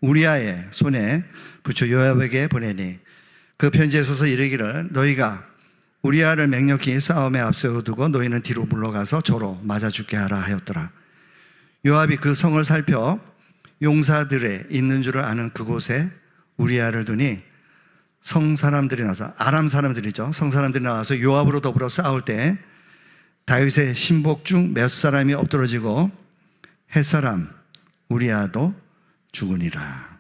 우리아의 손에 붙여 요압에게 보내니 그 편지에 써서 이르기를 너희가 우리아를 맹력히 싸움에 앞세워두고 너희는 뒤로 물러가서 저로 맞아 죽게 하라 하였더라. 요압이 그 성을 살펴 용사들의 있는 줄을 아는 그곳에 우리아를 두니 성 사람들이 나서 아람 사람들이죠. 성 사람들이 나와서 요압으로 더불어 싸울 때 다윗의 신복 중 몇 사람이 엎드러지고 햇사람 우리아도 죽으니라.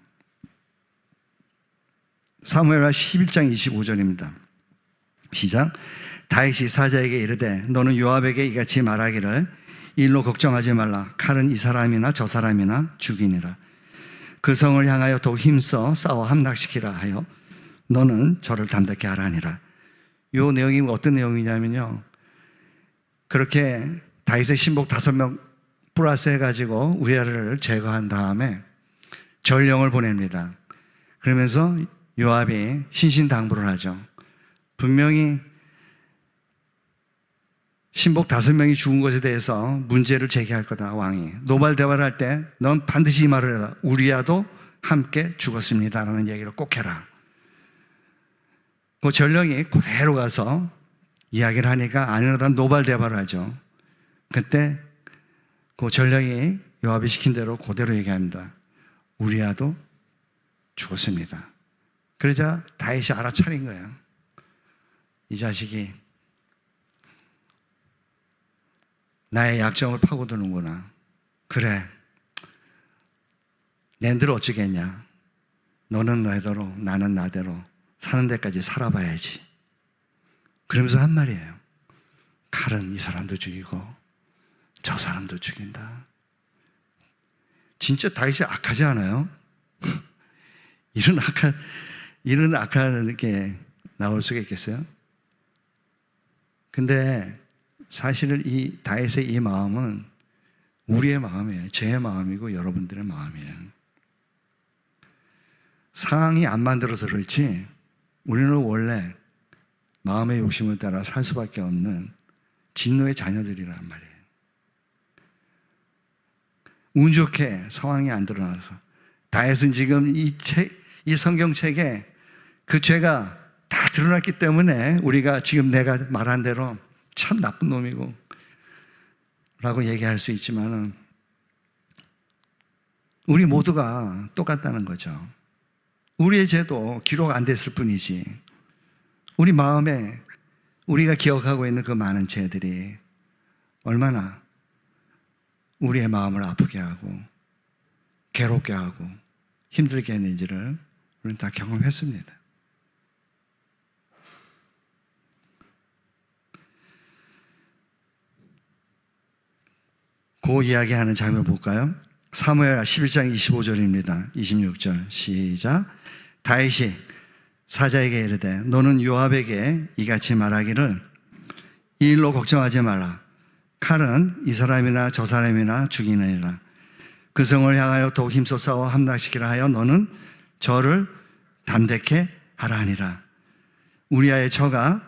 사무엘하 11장 25절입니다. 시작. 다윗이 사자에게 이르되 너는 요압에게 이같이 말하기를 이 일로 걱정하지 말라. 칼은 이 사람이나 저 사람이나 죽이니라. 그 성을 향하여 더욱 힘써 싸워 함락시키라 하여 너는 저를 담대케 하라 하니라. 이 내용이 어떤 내용이냐면요, 그렇게 다윗의 신복 5명 플러스 해가지고 우리아를 제거한 다음에 전령을 보냅니다. 그러면서 요압이 신신당부를 하죠. 분명히 신복 5명이 죽은 것에 대해서 문제를 제기할 거다. 왕이 노발대화를 할 때 넌 반드시 이 말을 해라. 우리아도 함께 죽었습니다 라는 얘기를 꼭 해라. 그 전령이 그대로 가서 이야기를 하니까 아니라다 노발대화를 하죠. 그때 그 전령이 요압이 시킨 대로 그대로 얘기합니다. 우리아도 죽었습니다. 그러자 다윗이 알아차린 거예요. 이 자식이 나의 약점을 파고드는구나. 그래, 낸들 어쩌겠냐. 너는 너대로 나는 나대로 사는 데까지 살아봐야지. 그러면서 한 말이에요. 칼은 이 사람도 죽이고 저 사람도 죽인다. 진짜 다윗이 악하지 않아요? 이런 악한 게 나올 수가 있겠어요? 근데 사실은 이 다윗의 이 마음은 우리의 마음이에요. 제 마음이고 여러분들의 마음이에요. 상황이 안 만들어서 그렇지 우리는 원래 마음의 욕심을 따라 살 수밖에 없는 진노의 자녀들이란 말이에요. 운 좋게 상황이 안 드러나서 다윗은 지금 이 성경책에 그 죄가 다 드러났기 때문에 우리가 지금 내가 말한 대로 참 나쁜 놈이고 라고 얘기할 수 있지만은 우리 모두가 똑같다는 거죠. 우리의 죄도 기록 안 됐을 뿐이지 우리 마음에 우리가 기억하고 있는 그 많은 죄들이 얼마나 우리의 마음을 아프게 하고 괴롭게 하고 힘들게 했는지를 우리는 다 경험했습니다. 그 이야기하는 장면 볼까요? 사무엘 11장 25절입니다. 26절 시작. 다윗이 사자에게 이르되 너는 요압에게 이같이 말하기를 이 일로 걱정하지 말라. 칼은 이 사람이나 저 사람이나 죽이느니라. 그 성을 향하여 더욱 힘써 싸워 함락시키라 하여 너는 저를 담대케 하라 하니라. 우리아의 처가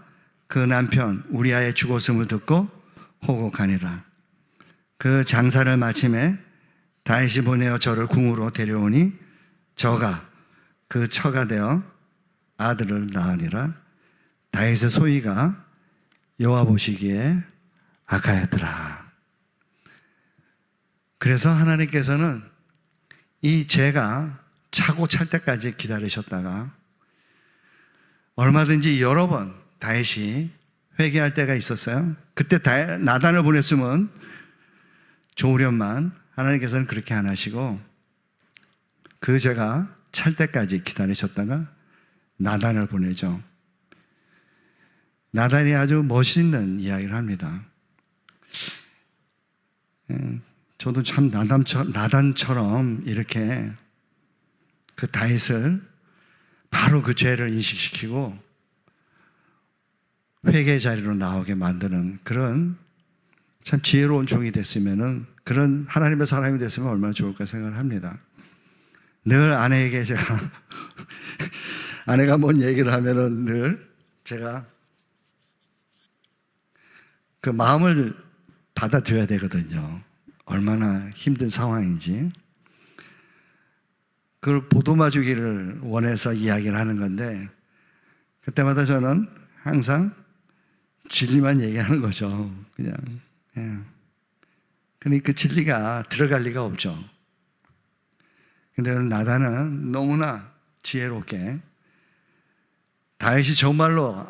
그 남편 우리아의 죽었음을 듣고 호곡하니라. 그 장사를 마침에 다윗이 보내어 저를 궁으로 데려오니 저가 그 처가 되어 아들을 낳으니라. 다윗의 소위가 여호와 보시기에 악하였더라. 그래서 하나님께서는 이 죄가 차고 찰 때까지 기다리셨다가 얼마든지 여러 번 다윗이 회개할 때가 있었어요. 그때 나단을 보냈으면 좋으련만 하나님께서는 그렇게 안 하시고 그 죄가 찰 때까지 기다리셨다가 나단을 보내죠. 나단이 아주 멋있는 이야기를 합니다. 저도 참 나단처럼 이렇게 그 다윗을 바로 그 죄를 인식시키고 회개 자리로 나오게 만드는 그런 참 지혜로운 종이 됐으면은, 그런 하나님의 사람이 됐으면 얼마나 좋을까 생각을 합니다. 늘 아내에게 제가 아내가 뭔 얘기를 하면은 늘 제가 그 마음을 받아들여야 되거든요. 얼마나 힘든 상황인지. 그걸 보도마주기를 원해서 이야기를 하는 건데, 그때마다 저는 항상 진리만 얘기하는 거죠. 그냥. 예. 그러니까 그 진리가 들어갈 리가 없죠. 근데 나단은 너무나 지혜롭게 다윗이 정말로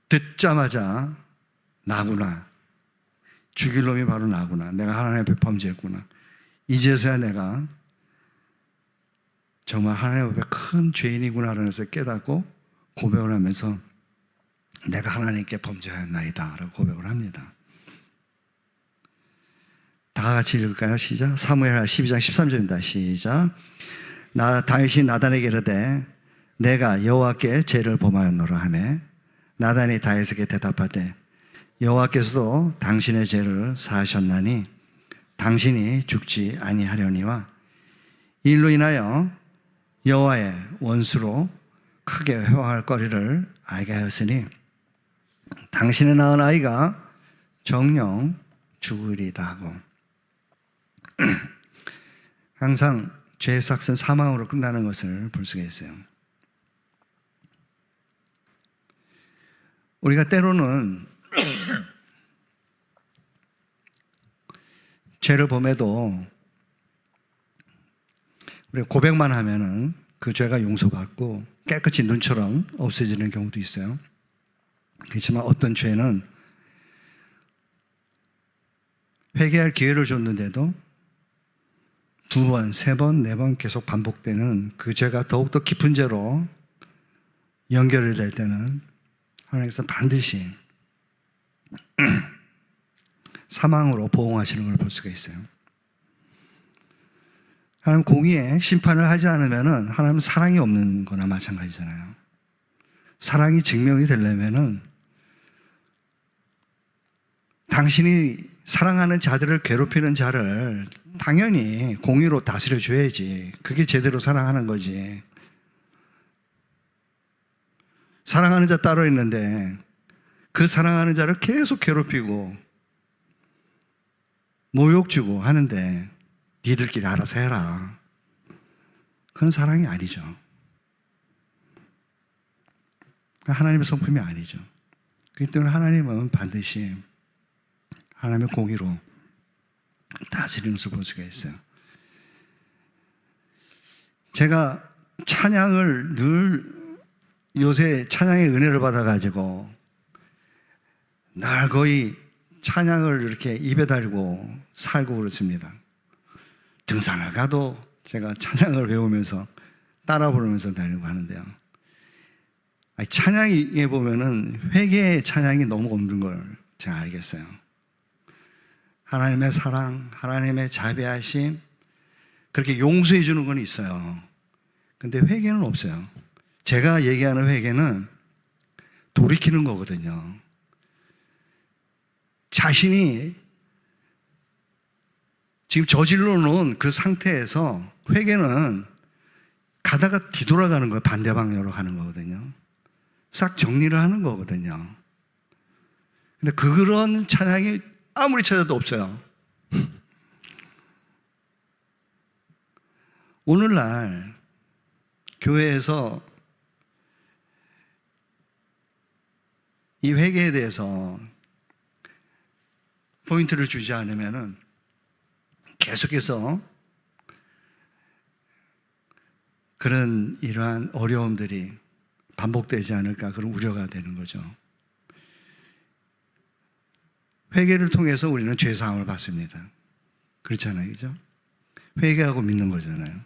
듣자마자 나구나, 죽일 놈이 바로 나구나, 내가 하나님 앞에 범죄했구나, 이제서야 내가 정말 하나님 앞에 큰 죄인이구나 하면서 깨닫고 고백을 하면서 내가 하나님께 범죄하였나이다 라고 고백을 합니다. 다 같이 읽을까요? 시작. 사무엘하 12장 13절입니다. 시작. 다윗이 나단에게 이르되 내가 여호와께 죄를 범하였노라 하매 나단이 다윗에게 대답하되 여호와께서도 당신의 죄를 사하셨나니 당신이 죽지 아니하려니와 이 일로 인하여 여호와의 원수로 크게 회방할 거리를 알게 하였으니 당신의 낳은 아이가 정녕 죽으리다 하고. 항상 죄의 삭은 사망으로 끝나는 것을 볼 수가 있어요. 우리가 때로는 죄를 범해도 우리가 고백만 하면은 그 죄가 용서받고 깨끗이 눈처럼 없어지는 경우도 있어요. 그렇지만 어떤 죄는 회개할 기회를 줬는데도 2번, 3번, 4번 계속 반복되는 그 죄가 더욱더 깊은 죄로 연결이 될 때는 하나님께서 반드시 사망으로 보응하시는 걸 볼 수가 있어요. 하나님 공의의 심판을 하지 않으면 하나님 사랑이 없는 거나 마찬가지잖아요. 사랑이 증명이 되려면은 당신이 사랑하는 자들을 괴롭히는 자를 당연히 공의로 다스려 줘야지. 그게 제대로 사랑하는 거지. 사랑하는 자 따로 있는데 그 사랑하는 자를 계속 괴롭히고 모욕 주고 하는데 니들끼리 알아서 해라. 그건 사랑이 아니죠. 하나님의 성품이 아니죠. 그렇기 때문에 하나님은 반드시 하나님의 공의로 다스리는 것을 볼 수가 있어요. 제가 찬양을 늘 요새 찬양의 은혜를 받아가지고 날 거의 찬양을 이렇게 입에 달고 살고 그렇습니다. 등산을 가도 제가 찬양을 외우면서 따라 부르면서 다니고 하는데요. 찬양에 보면은 회개의 찬양이 너무 없는 걸 제가 알겠어요. 하나님의 사랑, 하나님의 자비하심, 그렇게 용서해 주는 건 있어요. 근데 회개는 없어요. 제가 얘기하는 회개는 돌이키는 거거든요. 자신이 지금 저질러 놓은 그 상태에서 회개는 가다가 뒤돌아가는 거예요. 반대 방향으로 가는 거거든요. 싹 정리를 하는 거거든요. 근데 그런 찬양이 아무리 찾아도 없어요. 오늘날 교회에서 이 회개에 대해서 포인트를 주지 않으면은 계속해서 그런 이러한 어려움들이 반복되지 않을까 그런 우려가 되는 거죠. 회개를 통해서 우리는 죄사함을 받습니다. 그렇잖아요, 그죠? 회개하고 믿는 거잖아요.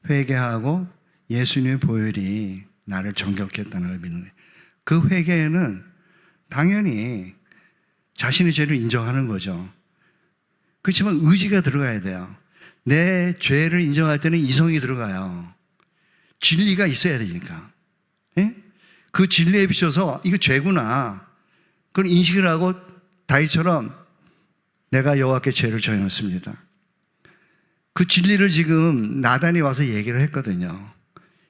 회개하고 예수님의 보혈이 나를 정결케 했다는 걸 믿는 거예요. 그 회개에는 당연히 자신의 죄를 인정하는 거죠. 그렇지만 의지가 들어가야 돼요. 내 죄를 인정할 때는 이성이 들어가요. 진리가 있어야 되니까. 예? 그 진리에 비춰서 이거 죄구나. 그걸 인식을 하고 다윗처럼 내가 여호와께 죄를 저질렀습니다. 그 진리를 지금 나단이 와서 얘기를 했거든요.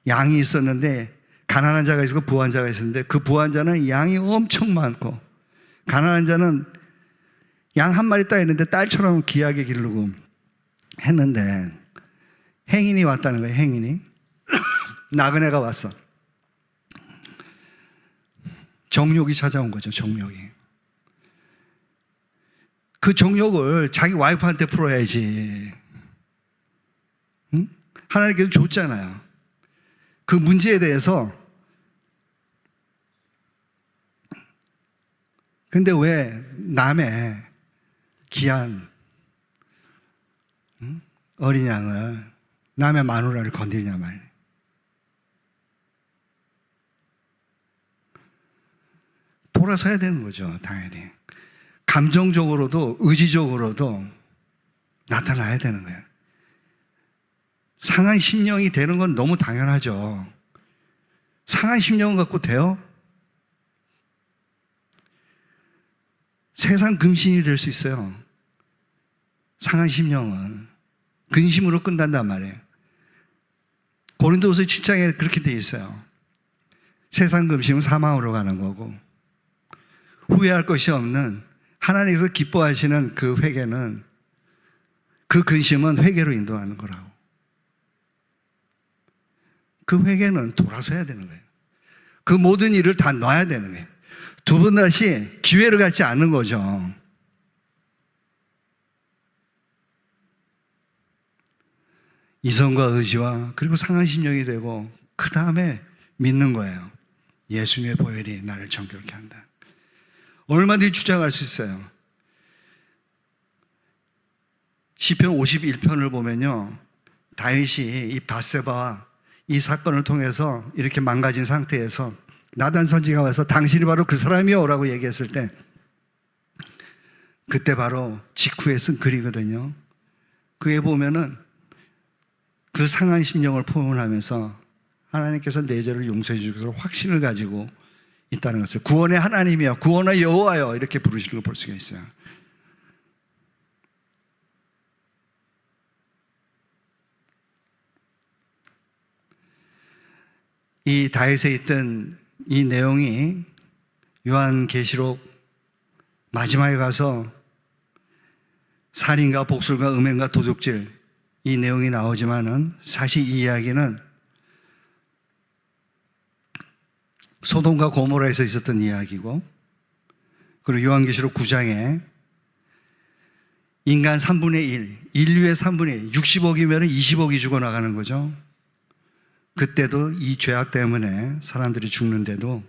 양이 있었는데 가난한 자가 있고 부한 자가 있었는데 그 부한 자는 양이 엄청 많고 가난한 자는 양 한 마리 따있는데 딸처럼 귀하게 기르고 했는데 행인이 왔다는 거예요. 행인이 나그네가 왔어. 정욕이 찾아온 거죠. 정욕이. 그 정욕을 자기 와이프한테 풀어야지. 응? 하나님께서 줬잖아요. 그 문제에 대해서. 근데 왜 남의 귀한 어린 양을 남의 마누라를 건드리냐 말이에요. 돌아서야 되는 거죠. 당연히. 감정적으로도 의지적으로도 나타나야 되는 거예요. 상한 심령이 되는 건 너무 당연하죠. 상한 심령을 갖고 돼요? 세상 근심이 될 수 있어요. 상한 심령은 근심으로 끝난단 말이에요. 고린도후서 7장에 그렇게 되어 있어요. 세상 근심은 사망으로 가는 거고 후회할 것이 없는 하나님께서 기뻐하시는 그 회개는 그 근심은 회개로 인도하는 거라고. 그 회개는 돌아서야 되는 거예요. 그 모든 일을 다 놔야 되는 거예요. 두 번 다시 기회를 갖지 않는 거죠. 이성과 의지와 그리고 상한 심령이 되고 그 다음에 믿는 거예요. 예수님의 보혈이 나를 정결케 한다. 얼마든지 주장할 수 있어요. 시편 51편을 보면요, 다윗이 이 밧세바와 이 사건을 통해서 이렇게 망가진 상태에서 나단 선지가 와서 당신이 바로 그 사람이요 라고 얘기했을 때 그때 바로 직후에 쓴 글이거든요. 그에 보면은 그 상한 심령을 포문하면서 하나님께서 내 죄를 용서해 주실 확신을 가지고 있다는 것을 구원의 하나님이여, 구원의 여호와여 이렇게 부르시는 걸 볼 수가 있어요. 이 다윗에 있던 이 내용이 요한계시록 마지막에 가서 살인과 복술과 음행과 도둑질 이 내용이 나오지만은 사실 이 이야기는 소돔과 고모라에서 있었던 이야기고, 그리고 요한계시록 9장에 인간 3분의 1, 인류의 3분의 1, 60억이면 20억이 죽어나가는 거죠. 그때도 이 죄악 때문에 사람들이 죽는데도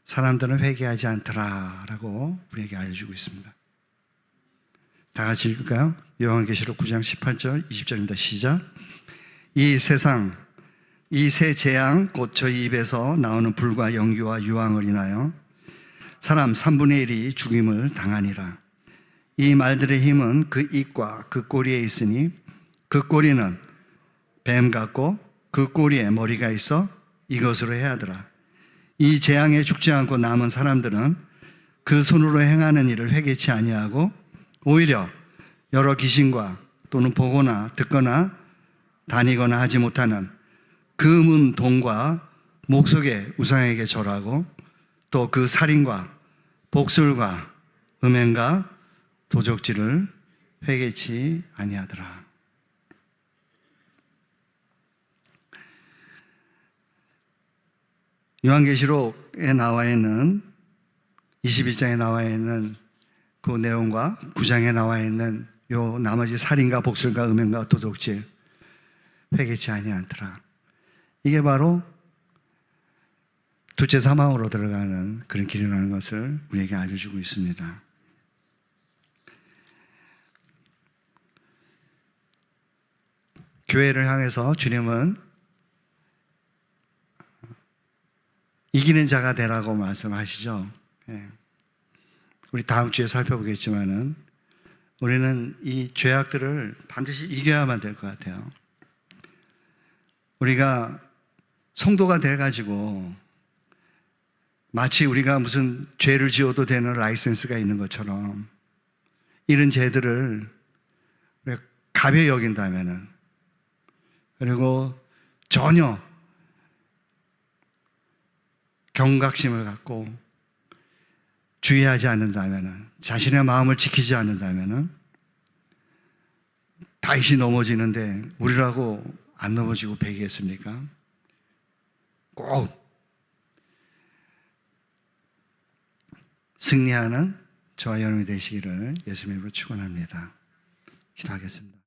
사람들은 회개하지 않더라라고 우리에게 알려주고 있습니다. 다 같이 읽을까요? 요한계시록 9장 18절 20절입니다. 시작. 이 세상 이 새 재앙 곧 저희 입에서 나오는 불과 연기와 유황을 인하여 사람 3분의 1이 죽임을 당하니라. 이 말들의 힘은 그 입과 그 꼬리에 있으니 그 꼬리는 뱀 같고 그 꼬리에 머리가 있어 이것으로 해하더라. 이 재앙에 죽지 않고 남은 사람들은 그 손으로 행하는 일을 회개치 아니하고 오히려 여러 귀신과 또는 보거나 듣거나 다니거나 하지 못하는 금은 동과 목석의 우상에게 절하고 또 그 살인과 복술과 음행과 도적질을 회개치 아니하더라. 요한계시록에 나와 있는 22장에 나와 있는 그 내용과 9장에 나와 있는 요 나머지 살인과 복술과 음행과 도둑질 회개치 아니하더라. 이게 바로 둘째 사망으로 들어가는 그런 길이라는 것을 우리에게 알려주고 있습니다. 교회를 향해서 주님은 이기는 자가 되라고 말씀하시죠. 우리 다음 주에 살펴보겠지만은 우리는 이 죄악들을 반드시 이겨야만 될 것 같아요. 우리가 성도가 돼가지고 마치 우리가 무슨 죄를 지어도 되는 라이센스가 있는 것처럼 이런 죄들을 가벼이 여긴다면은, 그리고 전혀 경각심을 갖고 주의하지 않는다면은, 자신의 마음을 지키지 않는다면은 다윗이 넘어지는데 우리라고 안 넘어지고 배기겠습니까? 꼭 승리하는 저와 여러분이 되시기를 예수님으로 축원합니다. 기도하겠습니다.